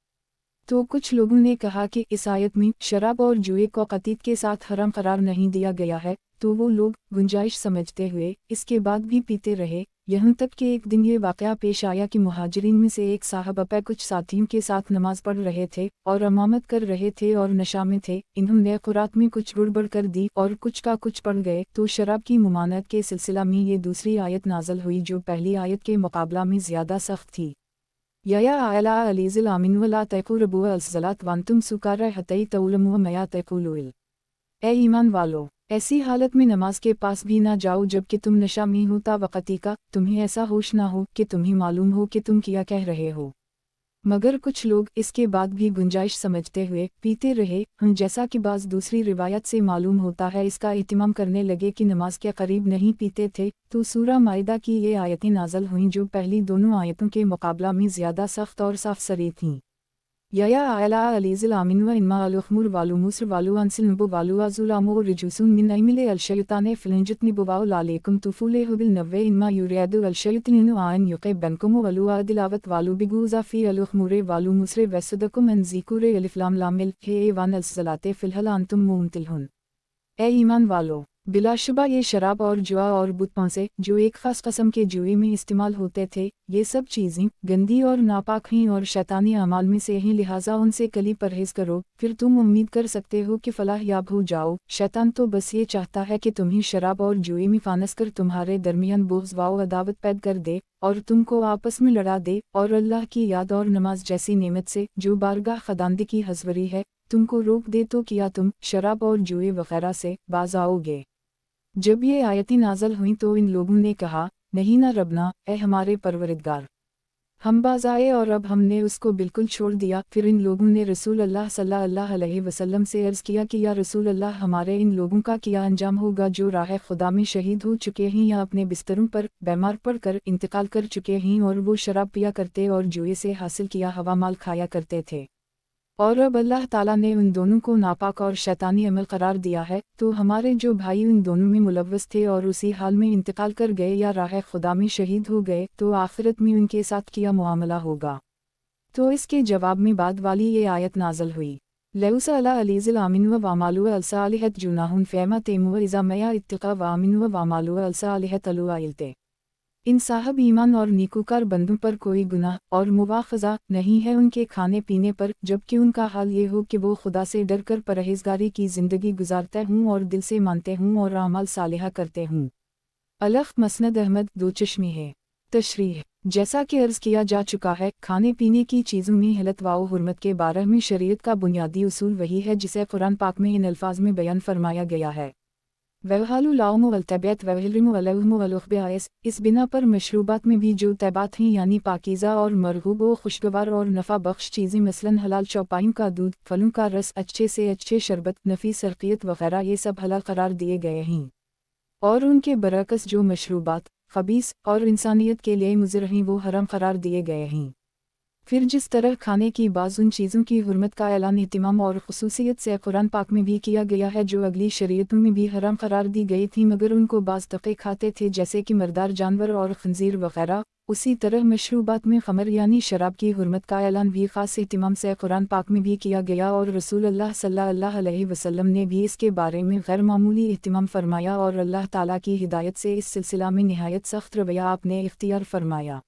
तो कुछ लोगों ने कहा कि इस आयत में शराब और जुए को कतीत के साथ हराम करार नहीं दिया गया है, तो वो लोग गुंजाइश समझते हुए इसके बाद भी पीते रहे, यहाँ तक कि एक दिन ये वाक़या पेश आया कि मुहाजिरीन में से एक साहब कुछ साथियों के साथ नमाज पढ़ रहे थे और अमामत कर रहे थे और नशा में थे। इन्होंने क़ुरात में कुछ गड़बड़ कर दी और कुछ का कुछ पढ़ गए, तो शराब की मुमानत के सिलसिला में ये दूसरी आयत नाज़ल हुई जो पहली आयत के मुकाबला में ज़्यादा सख्त थी। या आला अलीज़िल आमिन वला तक़रबू अस्सलात वअंतुम सुकारा हत्ता तअलमू मा तक़ूलून। ए ईमान वालो, ऐसी हालत में नमाज के पास भी ना जाओ जबकि तुम नशा में हो ता वक़ती का तुम्हें ऐसा होश ना हो कि तुम्हें मालूम हो कि तुम क्या कह रहे हो। मगर कुछ लोग इसके बाद भी गुंजाइश समझते हुए पीते रहे। जैसा कि बाज़ दूसरी रिवायत से मालूम होता है, इसका इत्माम करने लगे कि नमाज के करीब नहीं पीते थे, तो सूरा माइदा की ये आयतें नाज़ल हुईं जो पहली दोनों आयतों के मुकाबला में ज़्यादा सख्त और साफ सरी थीं। या अला अलीज़िल आमिन व इन्मा अलुखमुर वालु मुस्र वालु अंसिल नबु वालु अजुलामो रिजुसुन मिन अइमिले अलशैताने फिलंजत निबुवाउ लालेकुम तुफुले हुबिल नव्वे इन्मा युरियादु अलशैतानु आन युक़े बनकुम वलु अदिलावत वालु बिगुज़ा फ़ी अलुखमुरे वालु मुस्रे वसदकुम अन ज़िकुरे अलिफ लाम लामिल हे वान अलसलाते फ़िलहल अंतुम मुमतिलहुन। ए ईमान वालो, बिलाशुबा ये शराब और जुआ और बुतों से जो एक ख़ास कस्म के जुए में इस्तेमाल होते थे, ये सब चीज़ें गंदी और नापाक हैं और शैतानी अमाल में से हैं, लिहाजा उनसे कली परहेज़ करो, फिर तुम उम्मीद कर सकते हो कि फलाह याब हो जाओ। शैतान तो बस ये चाहता है कि तुम्हें शराब और जुए में फानस कर तुम्हारे दरमियान बुग़्ज़ व अदावत पैदा कर दे और तुमको आपस में लड़ा दे, और अल्लाह की याद और नमाज जैसी नेमत से जो बारगाह खदांदी की हज़वरी है तुमको रोक दे, तो किया तुम शराब और जुए वगैरह से बाज आओगे। जब ये आयतें नाज़ल हुईं तो इन लोगों ने कहा, नहीं ना रबना, ए हमारे परवरिदगार, हम बाज आए और अब हमने उसको बिल्कुल छोड़ दिया। फिर इन लोगों ने रसूल अल्लाह सल्लल्लाहु अलैहि वसल्लम से अर्ज़ किया कि या रसूल अल्लाह, हमारे इन लोगों का क्या अंजाम होगा जो राह खुदा में शहीद हो चुके हैं या अपने बिस्तरों पर बीमार पड़कर इंतकाल कर चुके हैं, और वो शराब पिया करते और जुए से हासिल किया हवा माल खाया करते थे, और अब अल्लाह ताला ने उन दोनों को नापाक और शैतानी अमल करार दिया है, तो हमारे जो भाई उन दोनों में मुलव्वस थे और उसी हाल में इंतकाल कर गए या राह खुदा में शहीद हो गए, तो आखिरत में उनके साथ किया मुआमला होगा। तो इसके जवाब में बाद वाली ये आयत नाज़ल हुई, लौसा अला अलीज़िल आमिन व वामालु अलसालिहत जुनाहुन फ़ैमा तेमु इज़ा मया इत्तिक़ा व आमिन व वामालु अलसालिहत अलुआइलते। इन साहब ईमान और नीकूकार बंदों पर कोई गुनाह और मुवाख़ज़ा नहीं है उनके खाने पीने पर, जबकि उनका हाल ये हो कि वो खुदा से डर कर परहेज़गारी की ज़िंदगी गुजारते हों और दिल से मानते हों और आमाल सालिहा करते हों। अलफ़ मसनद अहमद दो चश्मे है। तशरीह, जैसा कि अर्ज़ किया जा चुका है, खाने पीने की चीज़ों में हलत व हुर्मत के बारे में शरीयत का बुनियादी उसूल वही है जिसे कुरान पाक में इन अल्फाज में बयान फरमाया गया है, वहालु लाउमु वल्तबियत वहलमु वलहमु वलुखबियास। इस बिना पर मशरूबात में भी जो तैबात हैं यानी पाकीज़ा और मरगूब व खुशगवार और नफ़ा बख्श चीज़ें मसलन हलाल चौपाइयों का दूध, फलों का रस, अच्छे से अच्छे शरबत, नफीस सरकियत वगैरह, ये सब हलाल करार दिए गए हैं, और उनके बरअक्स जो मशरूबात खबीस और इंसानियत के लिए मुज़र हैं वो हराम करार दिए गए हैं। फिर जिस तरह खाने की बाज़ उन चीज़ों की हुर्मत का ऐलान इत्तिमाम और खुसूसियत से कुरान पाक में भी किया गया है जो अगली शरीयतों में भी हराम करार दी गई थी, मगर उनको बाज़ तफ़े खाते थे जैसे कि मर्दार जानवर और खंजीर वगैरह, उसी तरह मशरूबात में ख़मर यानी शराब की हुर्मत का ऐलान भी ख़ास इत्तिमाम से कुरान पाक में भी किया गया, और रसूल अल्लाह सल्लल्लाहु अलैहि वसल्लम ने भी इसके बारे में गैर मामूली इत्तिमाम फरमाया, और अल्लाह ताला की हिदायत से इस सिलसिला में नहायत सख्त रवैया आपने इख्तियार फरमाया,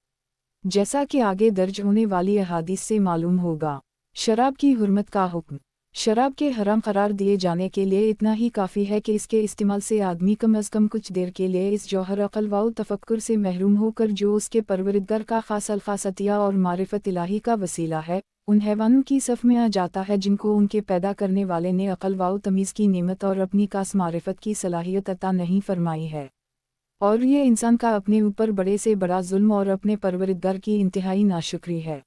जैसा कि आगे दर्ज होने वाली अहादीस से मालूम होगा। शराब की हुर्मत का हुक्म। शराब के हराम करार दिए जाने के लिए इतना ही काफ़ी है कि इसके इस्तेमाल से आदमी कम अज़ कम कुछ देर के लिए इस जौहर अक़ल व तफक्कुर से महरूम होकर जो उसके परवरिदगार का ख़ास अल्फ़ासतिया और मारिफत इलाही का वसीला है, उन हैवानों की सफ़ में आ जाता है जिनको उनके पैदा करने वाले ने अक़ल व तमीज़ की नेमत और अपनी खास मारिफत की सलाहियत अता नहीं फरमाई है, और ये इंसान का अपने ऊपर बड़े से बड़ा जुल्म और अपने परवरिदगार की इंतहाई नाशुक्री है।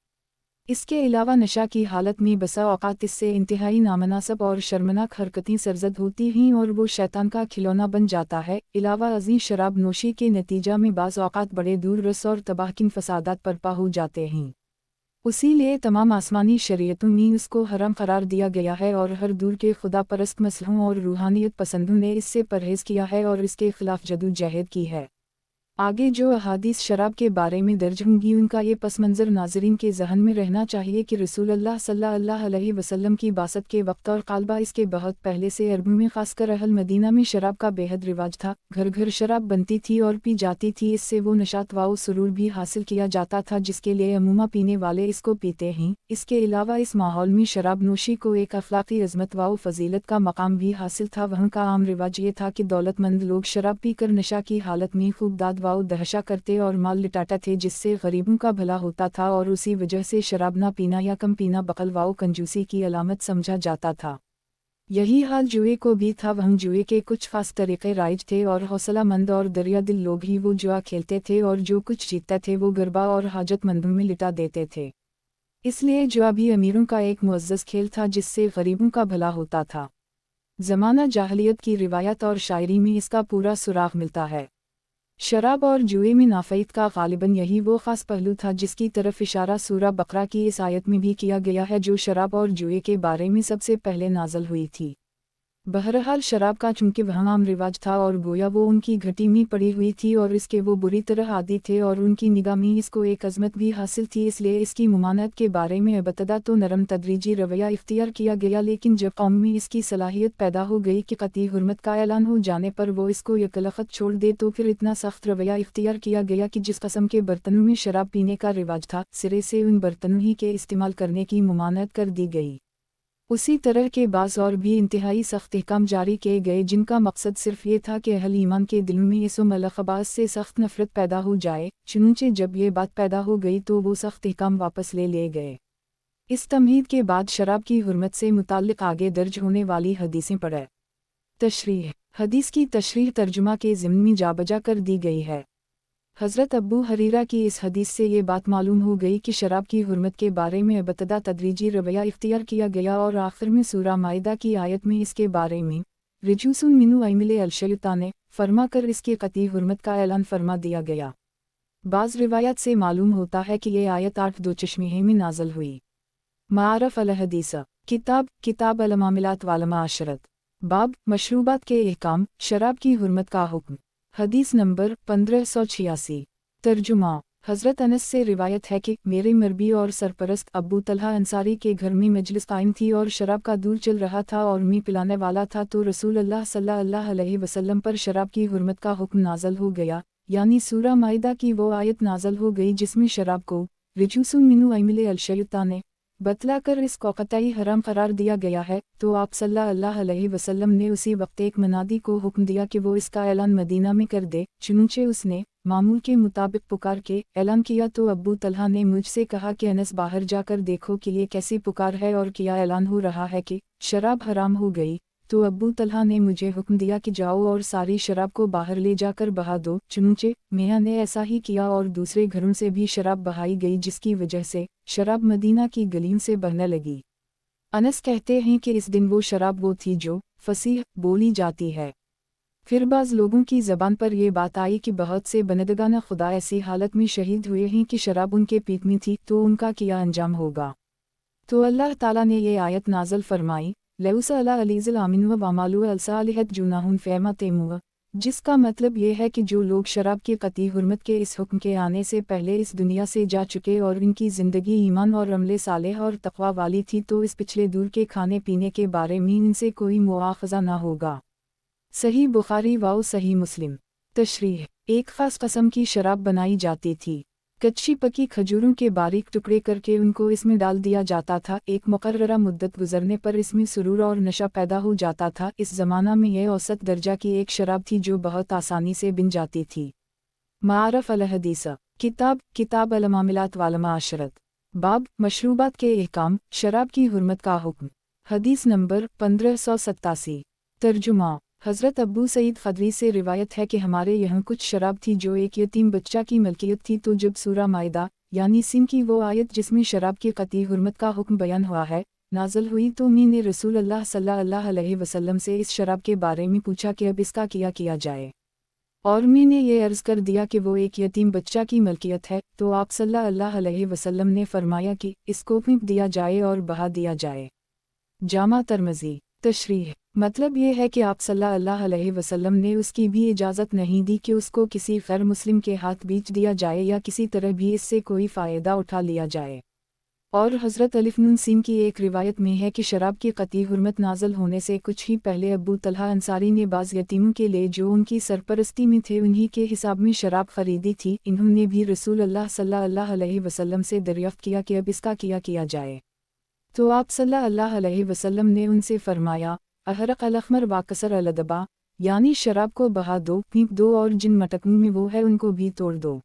इसके अलावा नशा की हालत में बसा औक़ात इससे इंतहाई नामनासब और शर्मनाक हरकतें सरजद होती हैं और वो शैतान का खिलौना बन जाता है। अलावा अज़ीम शराब नोशी के नतीजा में बाज़ औक़ात बड़े दूर रस और तबाहकिन फसादात बर्पा हो जाते हैं। उसी लिए तमाम आसमानी शरीयतों में उसको हराम करार दिया गया है, और हर दूर के खुदा परस्त मसलहों और रूहानियत पसंदों ने इससे परहेज़ किया है और इसके खिलाफ जदोजहद की है। आगे जो अहादीस शराब के बारे में दर्ज होंगी उनका ये पस मंज़र नाज़रीन के ज़हन में रहना चाहिए कि रसूल अल्लाह सल्लल्लाहु अलैहि वसल्लम की बासत के वक्त और कालबा इसके बहुत पहले से अरबों में खासकर अहल मदीना में शराब का बेहद रिवाज था। घर घर शराब बनती थी और पी जाती थी, इससे वो नशात व सुरूर भी हासिल किया जाता था जिसके लिए अमूमा पीने वाले इसको पीते हैं। इसके अलावा इस माहौल में शराब नोशी को एक अखलाकी अज़मत व फजीलत का मकाम भी हासिल था। वहाँ का आम रिवाज ये था कि दौलतमंद लोग शराब पी कर नशा की हालत में खूब दाद दहशा करते और माल लिटाते थे जिससे गरीबों का भला होता था, और उसी वजह से शराब ना पीना या कम पीना बक़ल व कंजूसी की अलामत समझा जाता था। यही हाल जुए को भी था। वहीं जुए के कुछ खास तरीक़े राइज थे और हौसलामंद और दरिया दिल लोग ही वो जुआ खेलते थे, और जो कुछ जीतते थे वो गरबा और हाजतमंदों में लिटा देते थे। इसलिए जुआ भी अमीरों का एक मुअज़्ज़ज़ खेल था जिससे गरीबों का भला होता था। ज़माना जाहलियत की रिवायत और शायरी में इसका पूरा सुराग मिलता है। शराब और जुए में नाफ़ईत का ग़ालिबन यही वो ख़ास पहलू था जिसकी तरफ इशारा सूरा बकरा की इस आयत में भी किया गया है, जो शराब और जुए के बारे में सबसे पहले नाज़िल हुई थी। बहरहाल शराब का चूँकि वहाँ आम रिवाज था और गोया वो उनकी घटी में पड़ी हुई थी और इसके वो बुरी तरह आदी थे और उनकी निगाह में इसको एक अज़मत भी हासिल थी, इसलिए इसकी मुमानत के बारे में इब्तदा तो नरम तदरीजी रवैया इख्तियार किया गया, लेकिन जब कौम में इसकी सलाहियत पैदा हो गई कि कतई हुर्मत का ऐलान हो जाने पर वो इसको यकलखत छोड़ दे, तो फिर इतना सख्त रवैया इख्तियार किया गया कि जिस कस्म के बर्तनों में शराब पीने का रिवाज था सिरे से उन बर्तनों ही के इस्तेमाल करने की मुमानत कर दी गई। उसी तरह के बाज़ और भी इंतहाई सख्त अहकाम जारी किए गए जिनका मकसद सिर्फ ये था कि अहल ईमान के दिलों में इस मलखबास से सख्त नफरत पैदा हो जाए। चुनंचे जब ये बात पैदा हो गई तो वो सख्त अहकाम वापस ले लिए गए। इस तमहीद के बाद शराब की हुर्मत से मुताल्लिक़ आगे दर्ज होने वाली हदीसें पढ़ें। तशरीह। हदीस की तशरीह तर्जुमा के ज़िम्न में जाबजा कर दी गई है। हज़रत अबू हरीरा की इस हदीस से ये बात मालूम हो गई कि शराब की हुर्मत के बारे में इब्तदा तदरीजी रवैया इख्तियार किया गया और आखिर में सूरा माइदा की आयत में इसके बारे में रिजूसुन मिनु अइमिले अलशैताने फरमा कर इसकी कतई हुर्मत का ऐलान फरमा दिया गया। बाज़ रिवायत से मालूम होता है कि ये आयत 8 चश्मे में नाज़िल हुई। मारफ अल हदीस किताब अल मामिलात वाल माशरत बाब मशरूबात के अहकाम शराब की हुर्मत का हुक्म। हदीस नंबर 1586। तर्जुमा। हज़रत अनस से रिवायत है कि मेरे मरबी और सरपरस्त अब्बू तलहा अंसारी के घर में मजलिस कायम थी और शराब का दूर चल रहा था और मी पिलाने वाला था, तो रसूल अल्लाह सल्लल्लाहु अलैहि वसल्लम पर शराब की हुर्मत का हुक्म नाज़िल हो गया, यानी सूरा माइदा की वो आयत नाज़िल हो गई जिसमें शराब को रिजूसुन मिनु अइमिले अलशैताने बतला कर इसको कतई हराम करार दिया गया है। तो आप सल्लल्लाहु अलैहि वसल्लम ने उसी वक्त एक मनादी को हुक्म दिया कि वो इसका ऐलान मदीना में कर दे। चुनंचे उसने मामूल के मुताबिक पुकार के ऐलान किया, तो अब्बू तलहा ने मुझसे कहा कि अनस बाहर जाकर देखो कि ये कैसी पुकार है और क्या ऐलान हो रहा है कि शराब हराम हो गई। तो अब्बू तलहा ने मुझे हुक्म दिया कि जाओ और सारी शराब को बाहर ले जाकर बहा दो। चुनंचे मियाँ ने ऐसा ही किया और दूसरे घरों से भी शराब बहाई गई, जिसकी वजह से शराब मदीना की गलियों से बहने लगी। अनस कहते हैं कि इस दिन वो शराब वो थी जो फसीह बोली जाती है। फिर बाज़ लोगों की ज़बान पर यह बात आई कि बहुत से बंदगाना खुदा ऐसी हालत में शहीद हुए हैं कि शराब उनके पेट में थी, तो उनका क्या अंजाम होगा। तो अल्लाह ताला ने ये आयत नाज़िल फरमाई, लौसा अला अलीज़िल आमिन व वामालु अलसालिहत जुनाहुन फ़ैमा तेमुआ, जिसका मतलब ये है कि जो लोग शराब की कतई हुर्मत के इस हुक्म के आने से पहले इस दुनिया से जा चुके और इनकी ज़िंदगी ईमान और अमले सालेह और तक़वा वाली थी, तो इस पिछले दूर के खाने पीने के बारे में इनसे कोई मुआख़ज़ा ना होगा। सही बुखारी व सही मुस्लिम। तशरीह। एक ख़ास कस्म की शराब बनाई जाती थी। कच्ची पकी खजूरों के बारीक टुकड़े करके उनको इसमें डाल दिया जाता था। एक मुकर्ररा मुद्दत गुजरने पर इसमें सुरूर और नशा पैदा हो जाता था। इस ज़माना में यह औसत दर्जा की एक शराब थी जो बहुत आसानी से बिन जाती थी। मारफ अल हदीस किताब अल मामिलात वाल माशरत बाब मशरूबात के अहकाम शराब की हुर्मत का हुक्म। हदीस नंबर 1587। तर्जुमा। हज़रत अब्बू सईद ख़दरी से रिवायत है कि हमारे यहाँ कुछ शराब थी जो एक यतीम बच्चा की मलकियत थी, तो जब सूरा माइदा यानी सिम की वो आयत जिसमें शराब की कतई हुर्मत का हुक्म बयान हुआ है नाज़िल हुई, तो मैंने रसूल अल्लाह सल्लल्लाहु अलैहि वसल्लम से इस शराब के बारे में पूछा कि अब इसका क्या किया जाए, और मैंने ये अर्ज़ कर दिया कि वो एक यतीम बच्चा की मलकियत है। तो आप सल्लल्लाहु अलैहि वसल्लम ने फरमाया कि इसको फेंक दिया जाए और बहा दिया जाए। जामा तिर्मिज़ी। तशरीह। मतलब ये है कि आप सल्लल्लाहु अलैहि वसल्लम ने उसकी भी इजाज़त नहीं दी कि उसको किसी गैर मुस्लिम के हाथ बेच दिया जाए या किसी तरह भी इससे कोई फ़ायदा उठा लिया जाए। और हज़रत अलिफ़ सीम की एक रिवायत में है कि शराब की कतई हुर्मत नाज़िल होने से कुछ ही पहले अब्बू तलहा अंसारी ने बाज़ यतीमों के लिए जो उनकी सरपरस्ती में थे उन्हीं के हिसाब में शराब ख़रीदी थी। इन्होंने भी रसूल अल्लाह सल्लल्लाहु अलैहि वसल्लम से दरियाफ़्त किया कि अब इसका क्या किया जाए। तो आप सल्लल्लाहु अलैहि वसल्लम ने उनसे फरमाया, अहरक अल-अख़मर वाकसर अल-दबा, यानी शराब को बहा दो, पीप दो और जिन मटकों में वो है उनको भी तोड़ दो।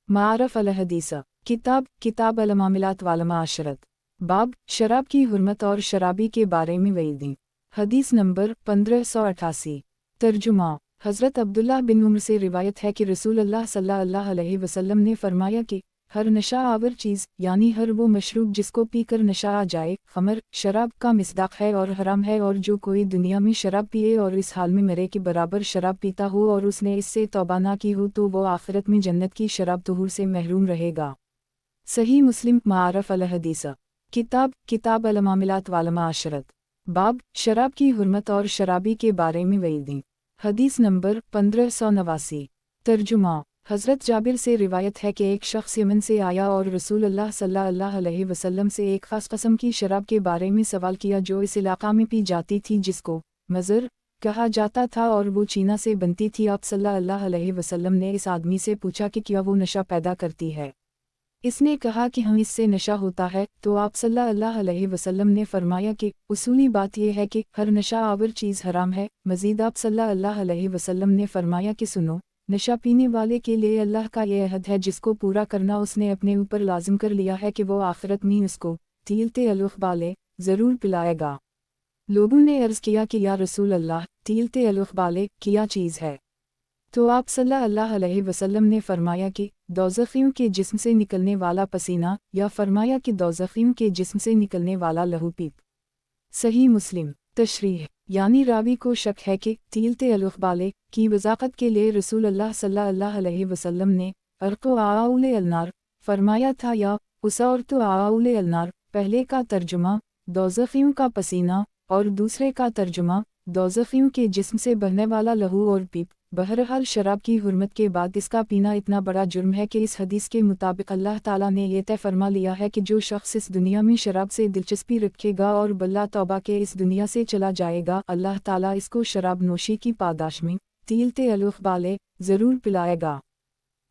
मारफ अल हदीस किताब अल मामिलात वाल माशरत बाब शराब की हुर्मत और शराबी के बारे में वईदें। हदीस नंबर 1588। तर्जुमा। हज़रत अब्दुल्लाह बिन उमर से रिवायत है कि रसूल अल्लाह सल्लल्लाहु अलैहि वसल्लम ने फरमाया कि हर नशा आवर चीज़ यानी हर वो मशरूब जिसको पी कर नशा आ जाए, खमर शराब का मिसदाक है और हराम है, और जो कोई दुनिया में शराब पिए और इस हाल में मरे के बराबर शराब पीता हो और उसने इससे तौबा ना की हो तो वो आखिरत में जन्नत की शराब तुहूर से महरूम रहेगा। सही मुस्लिम मारफ अल हदीस किताब अल मामिलात वाल माशरत बाब शराब की हुर्मत और शराबी के बारे में वईदी। हदीस नंबर 1589। तर्जुमा हज़रत जाबिर से रिवायत है कि एक शख्स यमन से आया और रसूल अल्लाह सल्लल्लाहु अलैहि वसल्लम से एक ख़ास कस्म की शराब के बारे में सवाल किया जो इस इलाक़ा में पी जाती थी, जिसको मज़र कहा जाता था और वो चीना से बनती थी। आप सल्लल्लाहु अलैहि वसल्लम ने इस आदमी से पूछा कि क्या वो नशा पैदा करती है। इसने कहा कि हम इससे नशा होता है, तो आप सल्लल्लाहु अलैहि वसल्लम ने फरमाया कि उसूली बात यह है कि हर नशा आवर चीज़ हराम है। मज़ीद आप सल्लल्लाहु अलैहि वसल्लम ने फरमाया कि सुनो, नशा पीने वाले के लिए अल्लाह का यह अहद है जिसको पूरा करना उसने अपने ऊपर लाजिम कर लिया है कि वो आखिरत में उसको तीलते अलुखबाले ज़रूर पिलाएगा। लोगों ने अर्ज़ किया कि या रसूल अल्लाह, तीलते अलुखबाले क्या चीज़ है? तो आप सल्लल्लाहु अलैहि वसल्लम ने फरमाया कि दोज़खियों के जिस्म से निकलने वाला पसीना, या फरमाया कि दोज़खियों के जिस्म से निकलने वाला लहू पीप। सही मुस्लिम। तशरीह यानी रावी को शक है कि तीलते अलुखबाले की वज़ाक़त के लिए रसूल अल्लाह सल्लल्लाहु अलैहि वसल्लम ने अर्क़ो आउले अलनार फरमाया था या उसौरतो आउले अलनार। पहले का तर्जुमा दोज़खियों का पसीना और दूसरे का तर्जुमा दोज़खियों के जिस्म से बहने वाला लहू और पीप। बहरहाल शराब की हुर्मत के बाद इसका पीना इतना बड़ा जुर्म है कि इस हदीस के मुताबिक अल्लाह ताला ने यह तय फरमा लिया है कि जो शख्स इस दुनिया में शराब से दिलचस्पी रखेगा और बल्ला तौबा के इस दुनिया से चला जाएगा, अल्लाह ताला इसको शराब नोशी की पादाश में तीलते अलुखबाले ज़रूर पिलाएगा।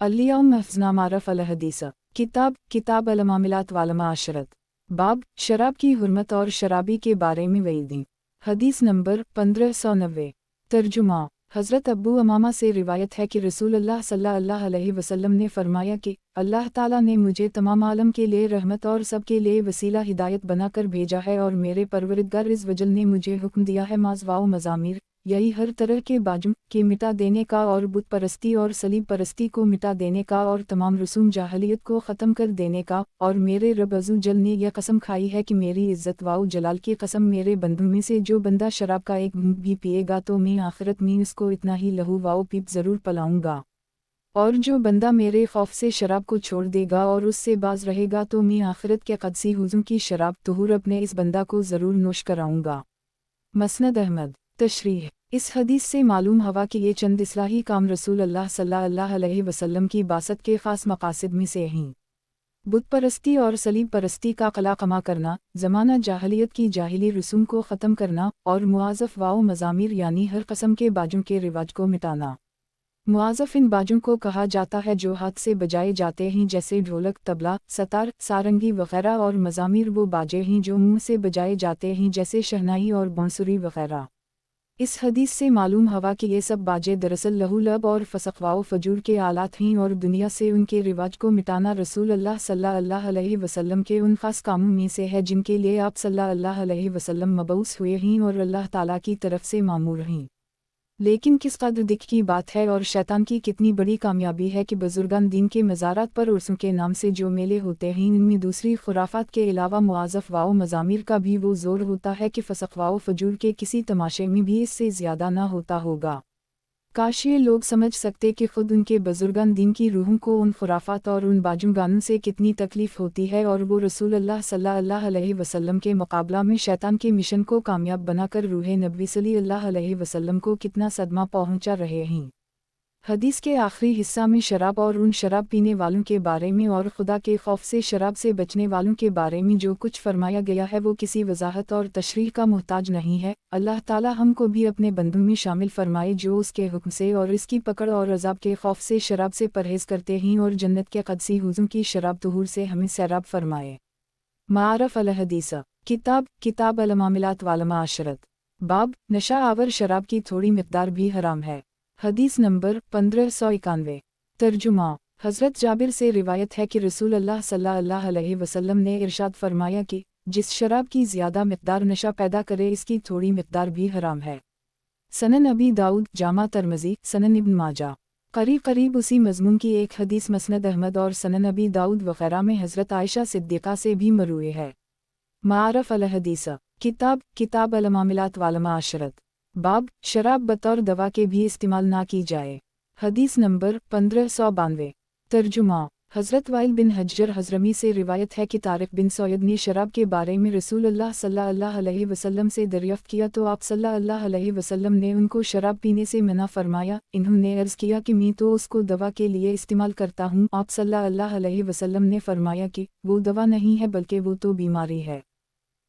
अल-यौम महफ़ज़ना मारफ़ अल हदीस किताब अल मामिलात वाल माशरत बाब शराब की हुर्मत और शराबी के बारे में वईदी। हदीस नंबर 1590। तर्जुमा हज़रत अब्बू अमामा से रिवायत है कि रसूलुल्लाह सल्लल्लाहु अलैहि वसल्लम ने फरमाया कि अल्लाह ताला ने मुझे तमाम आलम के लिए रहमत और सब के लिए वसीला हिदायत बनाकर भेजा है, और मेरे परवरदिगार इस वजल ने मुझे हुक्म दिया है माज़वाओ मज़ामिर, यही हर तरह के बाजुम के मिटा देने का और बुत परस्ती और सलीब परस्ती को मिटा देने का और तमाम रसूम जाहलियत को ख़त्म कर देने का। और मेरे रब अज़्ज़ जल ने यह कसम खाई है कि मेरी इज़्ज़त वाउ जलाल की कसम, मेरे बंदों में से जो बंदा शराब का एक घूंट भी पिएगा तो मैं आखिरत में उसको इतना ही लहू वाओ पीप ज़रूर पिलाऊंगा, और जो बंदा मेरे खौफ से शराब को छोड़ देगा और उससे बाज रहेगा तो मैं आखिरत के क़दसी हुज़ूम की शराब तुहूर अपने इस बंदा को ज़रूर नोश कराऊंगा। मसनद अहमद। तशरीह इस हदीस से मालूम हवा कि ये चंद इस्लाही काम रसूल अल्लाह सल्लल्लाहु अलैहि वसल्लम की बासत के ख़ास मकासद में से हैं। बुत परस्ती और सलीब परस्ती का कला कमा करना, ज़माना जाहलियत की जाहिली रसूम को ख़त्म करना, और मुआज़फ़ वाओ मज़ामिर यानी हर कस्म के बाजों के रिवाज को मिटाना। मुआज़फ़ इन बाजों को कहा जाता है जो हाथ से बजाए जाते हैं, जैसे ढोलक, तबला, सतार, सारंगी वग़ैरह, और मज़ामिर वो बाजे हैं जो मुँह से बजाए जाते हैं, जैसे शहनाई और बांसुरी वग़ैरह। इस हदीस से मालूम हवा कि ये सब बाजे दरअसल लहू लब और फसक़वाओ फजूर के आलात हैं, और दुनिया से उनके रिवाज को मिटाना रसूल अल्लाह सल्लल्लाहु अलैहि वसल्लम के उन ख़ास कामों में से है जिनके लिए आप सल्लल्लाहु अलैहि वसल्लम मबऊस हुए हैं और अल्लाह ताला की तरफ से मामूर हैं। लेकिन किस कदर दिख की बात है और शैतान की कितनी बड़ी कामयाबी है कि बुजुर्गान दीन के मज़ारात पर उर्सों के नाम से जो मेले होते हैं, इनमें दूसरी खुराफात के अलावा मुआज़फ़ वाओ मज़ामिर का भी वो ज़ोर होता है कि फ़सक़वाओ फजूर के किसी तमाशे में भी इससे ज़्यादा ना होता होगा। काश ये लोग समझ सकते कि ख़ुद उनके बुजुर्गान दीन की रूहों को उन खुराफात और उन बाजुं गानों से कितनी तकलीफ़ होती है, और वो रसूल अल्लाह सल्लल्लाहु अलैहि वसल्लम के मुकाबला में शैतान के मिशन को कामयाब बनाकर रूह नबी सल्लल्लाहु अलैहि वसल्लम को कितना सदमा पहुंचा रहे हैं। हदीस के आखिरी हिस्सा में शराब और उन शराब पीने वालों के बारे में और खुदा के खौफ से शराब से बचने वालों के बारे में जो कुछ फरमाया गया है वो किसी वजाहत और तशरीह का मोहताज नहीं है। अल्लाह ताला हमको भी अपने बंदों में शामिल फरमाए जो उसके हुक्म से और इसकी पकड़ और अजाब के खौफ से शराब से परहेज़ करते हैं, और जन्नत के क़दसी हुज़ूम की शराब तुहूर से हमें सैराब फरमाए। मारफ़ अल हदीस किताब अल मामिलात वाल माशरत बाब नशा आवर शराब की थोड़ी मिक़दार भी हराम है। हदीस नंबर 1591। तर्जुमा हज़रत जाबिर से रिवायत है कि रसूल अल्लाह सल्लल्लाहु अलैहि वसल्लम ने इरशाद फरमाया कि जिस शराब की ज़्यादा मिक़दार नशा पैदा करे इसकी थोड़ी मिक़दार भी हराम है। सनन अबी दाऊद, जामा तिर्मिज़ी, सनन इब्न माजा। करीब करीब उसी मज़मून की एक हदीस मसनद अहमद और सनन अबी दाऊद वग़ैरह में हज़रत आयशा सिद्दीक़ा से भी मरूए है। मारफ अल हदीस किताब अल मामिलात वाल माशरत। बाब शराब बतौर दवा के भी इस्तेमाल ना की जाए। हदीस नंबर 1592। तर्जुमा हज़रत वाइल बिन हज्जर हज़रमी से रिवायत है कि तारिक बिन सौयद ने शराब के बारे में रसूलुल्लाह सल्लल्लाहु अलैहि वसल्लम से दरियाफ़्त किया तो आप सल्लल्लाहु अलैहि वसल्लम ने उनको शराब पीने से मना फरमाया। इन्होंने अर्ज़ किया कि मैं तो उसको दवा के लिए इस्तेमाल करता हूँ। आप सल्लल्लाहु अलैहि वसल्लम ने फरमाया कि वो दवा नहीं है बल्कि वो तो बीमारी है।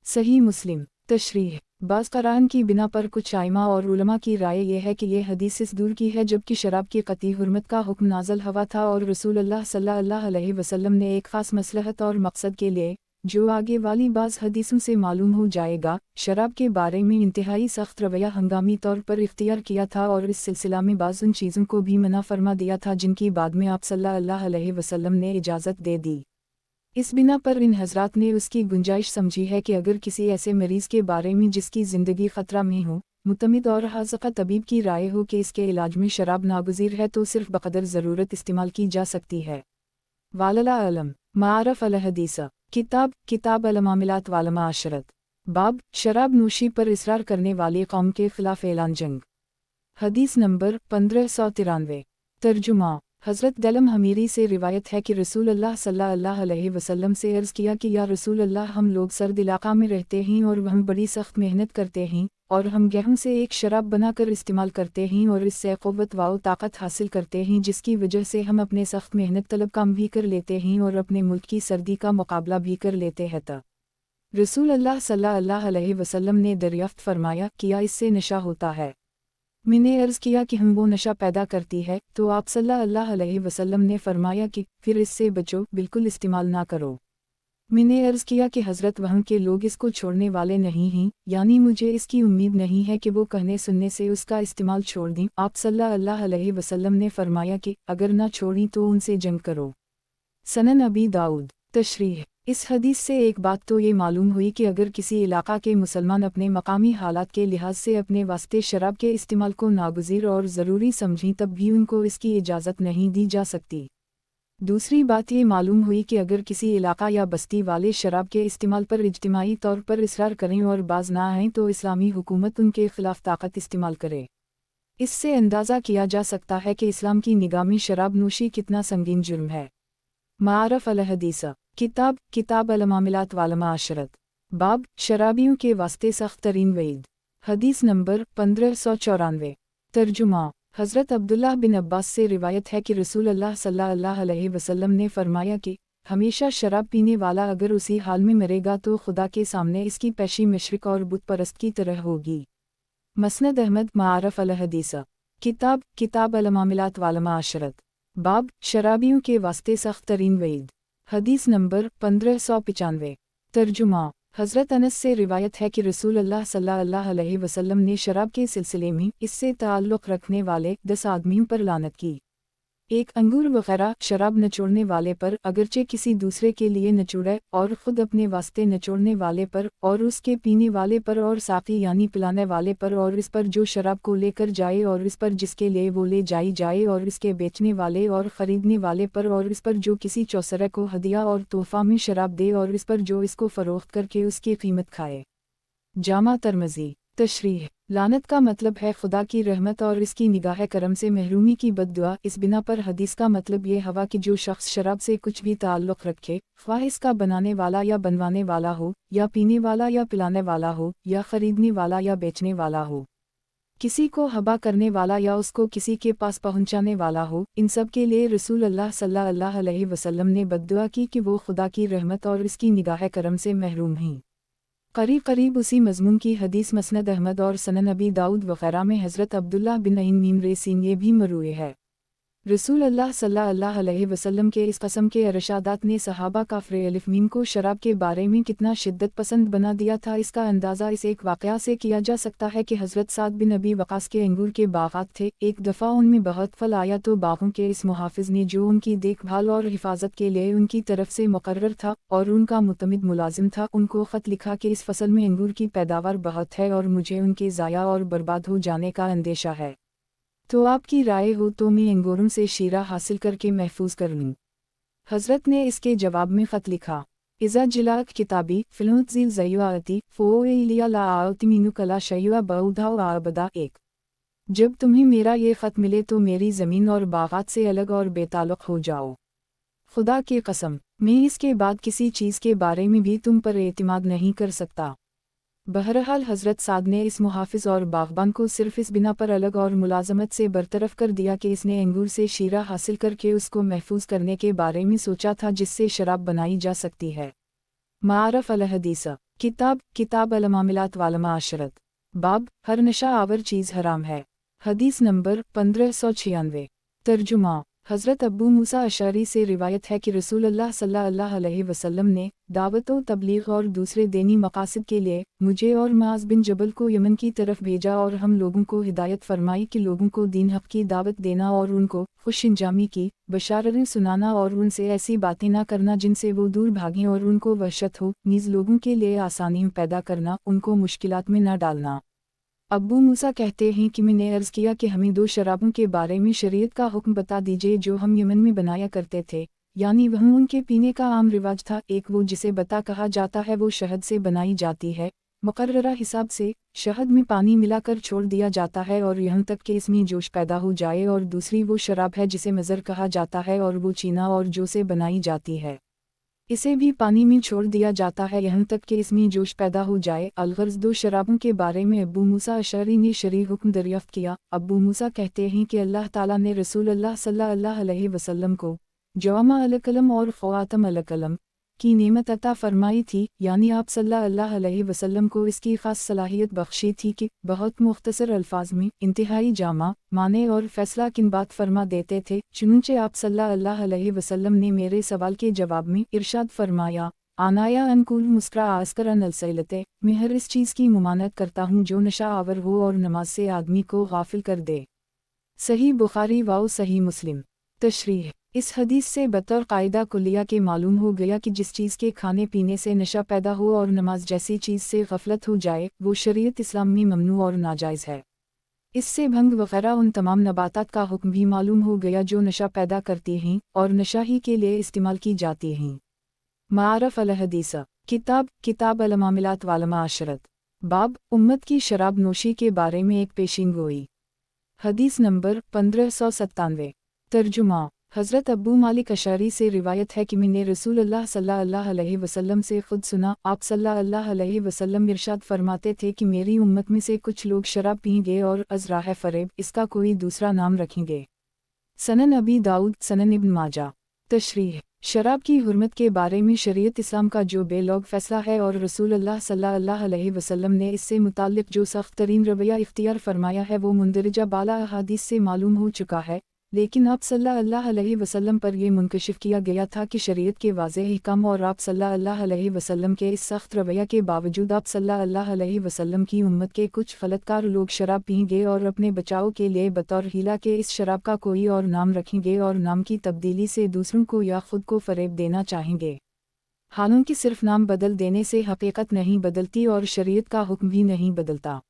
सही मुस्लिम। तशरीह बाज़ क़राइन की बिना पर कुछ आइमा और उलमा की राय यह है कि यह हदीस इस दूर की है जबकि शराब की क़तई हुर्मत का हुक्म नाज़िल हुआ था और रसूलुल्लाह सल्लल्लाहु अलैहि वसल्लम ने एक ख़ास मसलहत और मकसद के लिए, जो आगे वाली बाज़ हदीसों से मालूम हो जाएगा, शराब के बारे में इंतहाई सख्त रवैया हंगामी तौर पर इख्तियार किया था और इस सिलसिला में बाज़ उन चीज़ों को भी मना फरमा दिया था जिनकी बाद में आप सल्लल्लाहु अलैहि वसल्लम ने इजाज़त दे दी। इस बिना पर इन हज़रात ने उसकी गुंजाइश समझी है कि अगर किसी ऐसे मरीज़ के बारे में जिसकी ज़िंदगी ख़तरा में हो, मुतमिद और हाज़क़ा तबीब की राय हो कि इसके इलाज में शराब नागुज़ीर है तो सिर्फ़ बक़दर ज़रूरत इस्तेमाल की जा सकती है। वालला अलम मारफ अल हदीस किताब अल मामिलात वाल माशरत। बाब शराब नोशी पर इसरार करने वाली कौम के ख़िलाफ़ ऐलान जंग। हदीस नंबर 1593। तर्जुमा हज़रत दलम हमीरी से रिवायत है कि रसूलुल्लाह सल्लल्लाहु अलैहि वसल्लम से अर्ज़ किया कि या रसूलुल्लाह हम लोग सर्द इलाक़ा में रहते हैं और हम बड़ी सख्त मेहनत करते हैं और हम गेहूं से एक शराब बनाकर इस्तेमाल करते हैं और इससे क़ुव्वत व ताकत हासिल करते हैं जिसकी वजह से हम अपने सख्त मेहनत तलब काम भी कर लेते हैं और अपने मुल्क की सर्दी का मुकाबला भी कर लेते हैं। रसूलुल्लाह सल्लल्लाहु अलैहि वसल्लम ने दरियाफ़्त फरमाया किया इससे नशा होता है। मैंने अर्ज़ किया कि हम वो नशा पैदा करती है तो आप सल्लल्लाहु अलैहि वसल्लम ने फरमाया कि फिर इससे बचो, बिल्कुल इस्तेमाल ना करो। मैंने अर्ज़ किया कि हज़रत वहाँ के लोग इसको छोड़ने वाले नहीं हैं, यानी मुझे इसकी उम्मीद नहीं है कि वो कहने सुनने से उसका इस्तेमाल छोड़ दें। आप सल्लल्लाहु अलैहि वसल्लम ने फरमाया कि अगर ना छोड़ी तो उनसे जंग करो। सनन अबी दाऊद। तशरीह इस हदीस से एक बात तो ये मालूम हुई कि अगर किसी इलाक़ा के मुसलमान अपने मकामी हालात के लिहाज से अपने वास्ते शराब के इस्तेमाल को नागुज़ीर और ज़रूरी समझें तब भी उनको इसकी इजाज़त नहीं दी जा सकती। दूसरी बात ये मालूम हुई कि अगर किसी इलाक़ा या बस्ती वाले शराब के इस्तेमाल पर इज्तिमाई तौर पर इसरार करें और बाज ना आएँ तो इस्लामी हुकूमत उनके ख़िलाफ़ ताकत इस्तेमाल करे। इससे अंदाज़ा किया जा सकता है कि इस्लाम की निगाह में शराब नोशी कितना संगीन जुर्म है। मारफ अल हदीस किताब अल मामिलात वाल माशरत। बाब शराबियों के वास्ते सख्त तरीन वईद। हदीस नंबर 1594। तर्जुमा हज़रत अब्दुल्लाह बिन अब्बास से रिवायत है कि रसूलुल्लाह सल्लल्लाहु अलैहि वसल्लम ने फरमाया कि हमेशा शराब पीने वाला अगर उसी हाल में मरेगा तो खुदा के सामने इसकी पेशी मशरिक और बुत परस्त की तरह होगी। मसनद अहमद मारफ अल हदीस किताब अल मामिलात वाल माशरत। बाब शराबियों के वास्ते सख्त तरीन वईद। हदीस नंबर 1595। तर्जुमा हज़रत अनस से रिवायत है कि रसूलुल्लाह सल्लल्लाहु अलैहि वसल्लम ने शराब के सिलसिले में इससे ताल्लुक़ रखने वाले 10 आदमियों पर लानत की। एक अंगूर वगैरह शराब नचोड़ने वाले पर, अगरचे किसी दूसरे के लिए नचोड़े, और ख़ुद अपने वास्ते नचोड़ने वाले पर, और उसके पीने वाले पर, और साक़ी यानी पिलाने वाले पर, और इस पर जो शराब को लेकर जाए, और इस पर जिसके लिए वो ले जाई जाए, और इसके बेचने वाले और ख़रीदने वाले पर, और इस पर जो किसी चौसरे को हदिया और तोहफ़ा में शराब दे, और इस पर जो इसको फ़रोख्त करके उसकी कीमत खाए। जामा तरमज़ी। तशरीह लानत का मतलब है खुदा की रहमत और इसकी निगाह करम से महरूमी की बद्दुआ। इस बिना पर हदीस का मतलब ये हवा कि जो शख्स शराब से कुछ भी ताल्लुक़ रखे, ख्वाह इसका बनाने वाला या बनवाने वाला हो, या पीने वाला या पिलाने वाला हो, या ख़रीदने वाला या बेचने वाला हो, किसी को हबा करने वाला या उसको किसी के पास पहुंचाने वाला हो, इन सब के लिए रसूलुल्लाह सल्लल्लाहु अलैहि वसल्लम ने बद्दुआ की कि वो खुदा की रहमत और इसकी निगाह करम से महरूम हैं। करीब करीब उसी मज़मून की हदीस मसनद अहमद और सनन अबी दाऊद वग़ैरह में हज़रत अब्दुल्लाह बिन मीम रेसीन ये भी मरूए है। रसूलुल्लाह सल्लल्लाहु अलैहि वसल्लम के इस कस्म के इरशादात ने सहाबा काफ़िर अलिफ मीम को शराब के बारे में कितना शिद्दत पसंद बना दिया था, इसका अंदाज़ा इस एक वाक़या से किया जा सकता है कि हज़रत साद बिन अबी वक़ास के अंगूर के बाग़ात थे। एक दफ़ा उनमें बहुत फल आया तो बाग़ों के इस मुहाफ़िज़ ने, जो उनकी देखभाल और हिफाजत के लिए उनकी तरफ से मुक़र्रर था और उनका मुतमिद मुलाजिम था, उनको ख़त लिखा कि इस फसल में अंगूर की पैदावार बहुत है और मुझे उनके ज़ाया और बर्बाद हो जाने का अंदेशा है। तो आपकी राय हो तो मैं अंगूरों से शीरा हासिल करके महफूज कर लूँ। हज़रत ने इसके जवाब में ख़त लिखा, इज़ा जिलाक किताबी फ़िलुज़ील ज़युआती फ़ोइलिया ला आउतिमीनु कला शयुआ बऊधा आबदा एक। जब तुम्हें मेरा ये ख़त मिले तो मेरी ज़मीन और बागात से अलग और बेताल्लुक़ हो जाओ। खुदा की कसम, मैं इसके बाद किसी चीज़ के बारे में भी तुम पर एतमाद नहीं कर सकता। बहरहाल हज़रत साद ने इस मुहाफ़िज़ और बाग़बान को सिर्फ़ इस बिना पर अलग और मुलाज़मत से बरतरफ कर दिया कि इसने अंगूर से शीरा हासिल करके उसको महफूज करने के बारे में सोचा था जिससे शराब बनाई जा सकती है। मारफ अल हदीस किताब अल मामिलात वाल माशरत। बाब, हर नशा आवर चीज़ हराम है। हदीस नंबर 1596। तर्जुमा। हज़रत अब्बू मूसा अशअरी से रिवायत है कि रसूलुल्लाह सल्लल्लाहु अलैहि वसल्लम ने दावत व तबलीग और दूसरे दीनी मकासद के लिए मुझे और मुआज़ बिन जबल को यमन की तरफ भेजा और हम लोगों को हिदायत फरमाई कि लोगों को दीन हक़ की दावत देना और उनको खुश इंजामी की बशारतें सुनाना और उनसे ऐसी बातें ना करना जिनसे वो दूर भागें और उनको वहशत हो, नीज़ लोगों के लिए आसानी पैदा करना, उनको मुश्किलात में न डालना। अब्बू मूसा कहते हैं कि मैंने अर्ज़ किया कि हमें दो शराबों के बारे में शरीयत का हुक्म बता दीजिए जो हम यमन में बनाया करते थे, यानी वह उनके पीने का आम रिवाज था। एक वो जिसे बता कहा जाता है, वो शहद से बनाई जाती है, मुकर्ररा हिसाब से शहद में पानी मिलाकर छोड़ दिया जाता है और यहाँ तक कि इसमें जोश पैदा हो जाए, और दूसरी वो शराब है जिसे मज़र कहा जाता है और वो चीना और जौ से बनाई जाती है, इसे भी पानी में छोड़ दिया जाता है यहाँ तक कि इसमें जोश पैदा हो जाए। अलगर्ज़ दो शराबों के बारे में अब्बू मूसा अशअरी ने शरई हुक्म दरियाफ्त किया। अब्बू मूसा कहते हैं कि अल्लाह ताला ने रसूलुल्लाह सल्लल्लाहु अलैहि वसल्लम को जवामा अल कलम और ख़वातम अल कलम की नेमत अता फरमाई थी, यानी आप सल्लल्लाहु अलैहि वसल्लम को इसकी ख़ास सलाहियत बख्शी थी कि बहुत मुख्तसर अल्फाज में इंतहाई जामा, माने और फ़ैसला किन बात फरमा देते थे। चुनंचे आप सल्लल्लाहु अलैहि वसल्लम ने मेरे सवाल के जवाब में इरशाद फरमाया, आनाया अनकुल मुस्करा आस्कर अन अलसैलते, मैं हर इस चीज़ की मुमानत करता हूँ जो नशा आवर हो और नमाज से आदमी को गाफिल कर दे। सही बुखारी व सही मुस्लिम। तशरीह। इस हदीस से बतौर कायदा कुलिया के मालूम हो गया कि जिस चीज़ के खाने पीने से नशा पैदा हो और नमाज जैसी चीज़ से गफलत हो जाए, वो शरीयत इस्लाम में ममनू और नाजायज़ है। इससे भंग वगैरह उन तमाम नबातात का हुक्म भी मालूम हो गया जो नशा पैदा करती हैं और नशा ही के लिए इस्तेमाल की जाती हैं। मारफ अल हदीस किताब अल मामिलात वाल माशरत। बाब, उम्मत की शराब नोशी के बारे में एक पेशीन गोई। हदीस नंबर 1597। तर्जुमा। हज़रत अब्बू मालिक अशअरी से रिवायत है कि मैंने रसूलुल्लाह सल्लल्लाहु अलैहि वसल्लम से खुद सुना, आप सल्लल्लाहु अलैहि वसल्लम इरशाद फरमाते थे कि मेरी उम्मत में से कुछ लोग शराब पीएंगे और अज़राह फ़रेब इसका कोई दूसरा नाम रखेंगे। सनन अबी दाऊद, सनन इब्न माजा। तशरीह। शराब की हुर्मत के बारे में शरीयत इस्लाम का जो बेलौग फ़ैसला है और रसूलुल्लाह सल्लल्लाहु अलैहि वसल्लम ने इससे मुताल्लिक़ जो सख्त तरीन रवैया इख्तियार फरमाया है वो मुंदरजा बाला अहादीस से मालूम हो चुका है, लेकिन आप सल्लल्लाहु अलैहि वसल्लम पर यह मुनकशिफ किया गया था कि शरीयत के वाज़ेह हिकाम और आप सल्लल्लाहु अलैहि वसल्लम के इस सख्त रवैया के बावजूद आप सल्लल्लाहु अलैहि वसल्लम की उम्मत के कुछ गलतकार लोग शराब पीएंगे और अपने बचाव के लिए बतौर हीला के इस शराब का कोई और नाम रखेंगे और नाम की तब्दीली से दूसरों को या खुद को फ़रेब देना चाहेंगे। हालांकि सिर्फ नाम बदल देने से हकीकत नहीं बदलती और शरीयत का हुक्म भी नहीं बदलता,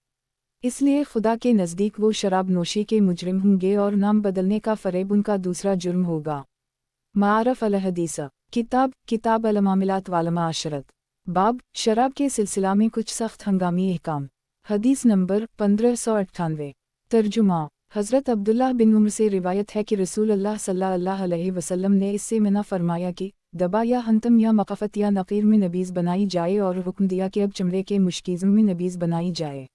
इसलिए खुदा के नज़दीक वो शराब नोशी के मुजरिम होंगे और नाम बदलने का फ़रेब उनका दूसरा जुर्म होगा। मारफ अल हदीस किताब अल मामिलात वाल माशरत। बाब, शराब के सिलसिला में कुछ सख्त हंगामी अहकाम। हदीस नंबर 1598। तर्जुमा। हज़रत अब्दुल्लाह बिन उम्र से रिवायत है कि रसूलुल्लाह सल्लल्लाहु अलैहि वसल्लम ने इससे मना फरमाया कि दबा या हंतम या मक़फ़त या नक़ीर में नबीज़ बनाई जाए और हुक्म दिया कि अब चमड़े के मुश्कीज़ों में नबीज़ बनाई जाए।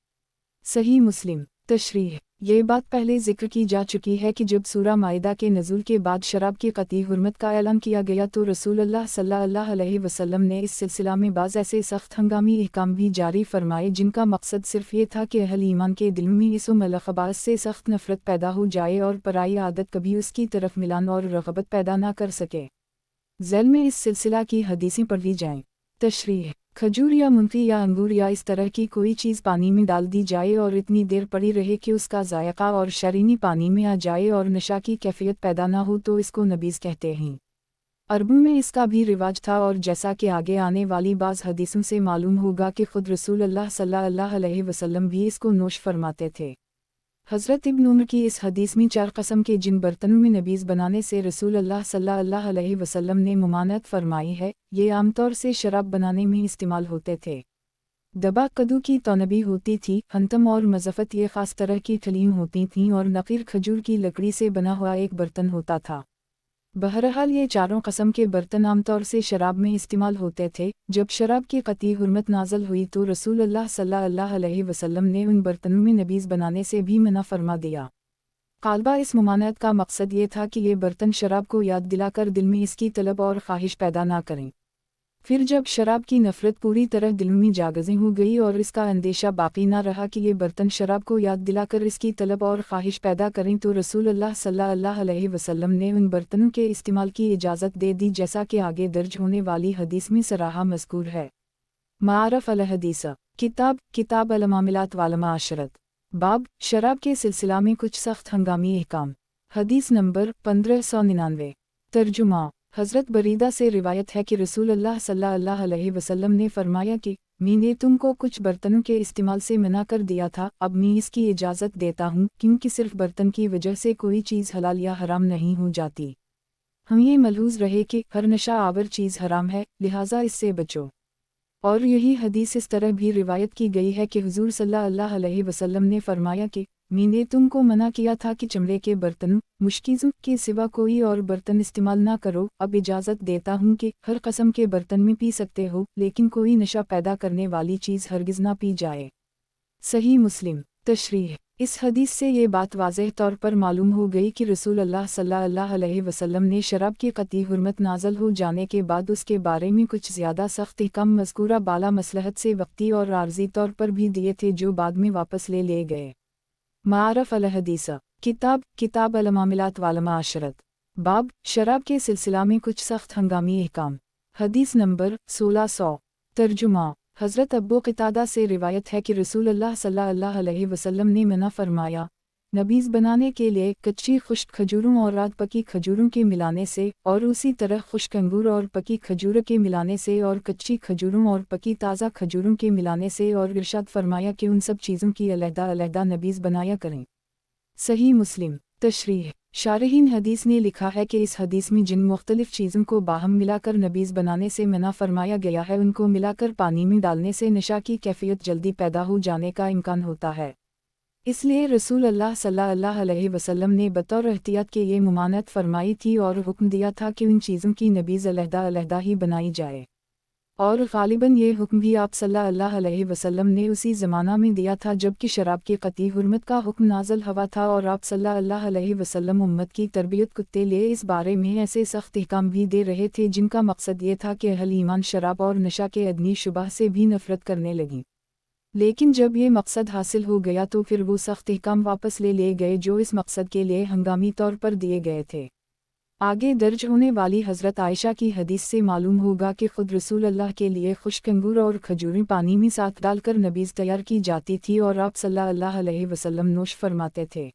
सही मुस्लिम। तशरीह। ये बात पहले जिक्र की जा चुकी है कि जब सूरा माइदा के नज़ूल के बाद शराब की क़तई हुर्मत का ऐलान किया गया तो रसूलुल्लाह सल्लल्लाहु अलैहि वसल्लम ने इस सिलसिला में बाज़ ऐसे सख्त हंगामी अहकाम भी जारी फरमाए जिनका मकसद सिर्फ ये था कि अहल ईमान के दिल में इस खबास से सख्त नफ़रत पैदा हो जाए और पराई आदत कभी उसकी तरफ मिलान और रग़बत पैदा ना कर सके। ज़ैल में इस सिलसिला की हदीसें पढ़ी जाएँ। तशरीह। खजूर या मुंगफली या अंगूर या इस तरह की कोई चीज़ पानी में डाल दी जाए और इतनी देर पड़ी रहे कि उसका जायका और शरीनी पानी में आ जाए और नशा की कैफियत पैदा ना हो तो इसको नबीज़ कहते हैं। अरबों में इसका भी रिवाज था और जैसा कि आगे आने वाली बाज़ हदीसों से मालूम होगा कि ख़ुद रसूलुल्लाह सल्लल्लाहु अलैहि वसल्लम भी इसको नोश फरमाते थे। हज़रत इब्न उमर की इस हदीस में 4 कस्म के जिन बर्तनों में नबीज़ बनाने से रसूल अल्लाह सल्लल्लाहु अलैहि वसल्लम ने मुमानत फरमाई है, ये आमतौर से शराब बनाने में इस्तेमाल होते थे। दबा कद्दू की तौनबी होती थी, हंतम और मज़फ़त ये ख़ास तरह की ठलियाँ होती थीं और नक़ीर खजूर की लकड़ी से बना हुआ एक बर्तन होता था। बहरहाल ये चारों कस्म के बर्तन आमतौर से शराब में इस्तेमाल होते थे। जब शराब की क़तई हुर्मत नाज़िल हुई तो रसूल अल्लाह सल्लल्लाहु अलैहि वसल्लम ने उन बर्तनों में नबीज़ बनाने से भी मना फरमा दिया। क़ालबा इस मुमानत का मकसद ये था कि ये बर्तन शराब को याद दिलाकर दिल में इसकी तलब और ख्वाहिश पैदा ना करें। फिर जब शराब की नफ़रत पूरी तरह दिल में जागज़ी हो गई और इसका अंदेशा बाकी ना रहा कि ये बर्तन शराब को याद दिलाकर इसकी तलब और ख्वाहिश पैदा करें, तो रसूल अल्लाह सल्लल्लाहु अलैहि वसल्लम ने उन बर्तनों के इस्तेमाल की इजाज़त दे दी, जैसा कि आगे दर्ज होने वाली हदीस में सराहा मज़कूर है। मारफ अल हदीस किताब अल मामिलात वाल माशरत। बाब शराब के सिलसिला में कुछ सख्त हंगामी अहकाम। हदीस नंबर 1599। तर्जुमा। हज़रत बरीदा से रिवायत है कि रसूल अल्लाह सल्लल्लाहु अलैहि वसल्लम ने फरमाया कि मैंने तुमको कुछ बर्तनों के इस्तेमाल से मना कर दिया था, अब मैं इसकी इजाज़त देता हूँ, क्योंकि सिर्फ बर्तन की वजह से कोई चीज़ हलाल या हराम नहीं हो जाती। हम ये मलहूज़ रहे कि हर नशा आवर चीज़ हराम है, लिहाजा इससे बचो। और यही हदीस इस तरह भी रिवायत की गई है कि हुज़ूर सल्लल्लाहु अलैहि वसल्लम ने फरमाया कि मैंने तुमको मना किया था कि चमड़े के बर्तनों मुश्किज़ों के सिवा कोई और बर्तन इस्तेमाल ना करो, अब इजाज़त देता हूँ कि हर कस्म के बर्तन में पी सकते हो, लेकिन कोई नशा पैदा करने वाली चीज़ हरगिज़ ना पी जाए। सही मुस्लिम। तशरीह। इस हदीस से ये बात वाज़ेह तौर पर मालूम हो गई कि रसूल अल्लाह सल्लल्लाहु अलैहि वसल्लम ने शराब की क़तई हुर्मत नाज़िल हो जाने के बाद उसके बारे में कुछ ज़्यादा सख्त अहकाम मज़कूरा बाला मसलहत से वक्ती और आर्ज़ी तौर पर भी दिए थे, जो बाद में वापस ले गए। मारफ अल हदीस किताब अल मामिलात वाल माशरत। बाब शराब के सिलसिला में कुछ सख्त हंगामी अहकाम। हदीस नंबर 1600। तर्जुमा। हज़रत अब्बू क़तादा से रिवायत है कि रसूल अल्लाह सल्लल्लाहु अलैहि वसल्लम ने मना फरमाया, नबीज़ बनाने के लिए कच्ची खुश्क खजूरों और रात पकी खजूरों के मिलाने से, और उसी तरह खुश्क अंगूर और पकी खजूर के मिलाने से, और कच्ची खजूरों और पकी ताज़ा खजूरों के मिलाने से, और इरशाद फरमाया कि उन सब चीज़ों की अलहदा नबीज़ बनाया करें। सही मुस्लिम। तशरीह। शारहीन हदीस ने लिखा है कि इस हदीस में जिन मुख्तलिफ चीज़ों को बाहम मिलाकर नबीज़ बनाने से मना फरमाया गया है, उनको मिलाकर पानी में डालने से नशा की कैफियत जल्दी पैदा हो जाने का इम्कान होता है। इसलिए रसूल अल्लाह सल्लल्लाहु अलैहि वसल्लम ने बतौर एहतियात के ये मुमानत फरमाई थी और हुक्म दिया था कि उन चीज़ों की नबीज़ अलहदा ही बनाई जाए। और ग़ालिबन ये हुक्म भी आप सल्लल्लाहु अलैहि वसल्लम ने उसी ज़माना में दिया था जबकि शराब की क़तई हुर्मत का हुक्म नाज़िल हुआ था, और आप सल्लल्लाहु अलैहि वसल्लम उम्मत की तरबियत कुत्ते लिए इस बारे में ऐसे सख्त अहकाम भी दे रहे थे जिनका मकसद ये था कि अहल ईमान शराब और नशा के अदनी शुबह से भी नफ़रत करने लगीं। लेकिन जब ये मकसद हासिल हो गया तो फिर वो सख्त अहकाम वापस ले गए जो इस मकसद के लिए हंगामी तौर पर दिए गए थे। आगे दर्ज होने वाली हज़रत आयशा की हदीस से मालूम होगा कि खुद रसूल अल्लाह के लिए खुश्क अंगूर और खजूरें पानी में साथ डालकर नबीज़ तैयार की जाती थी और आप सल्लल्लाहु अलैहि वसल्लम नोश फरमाते थे।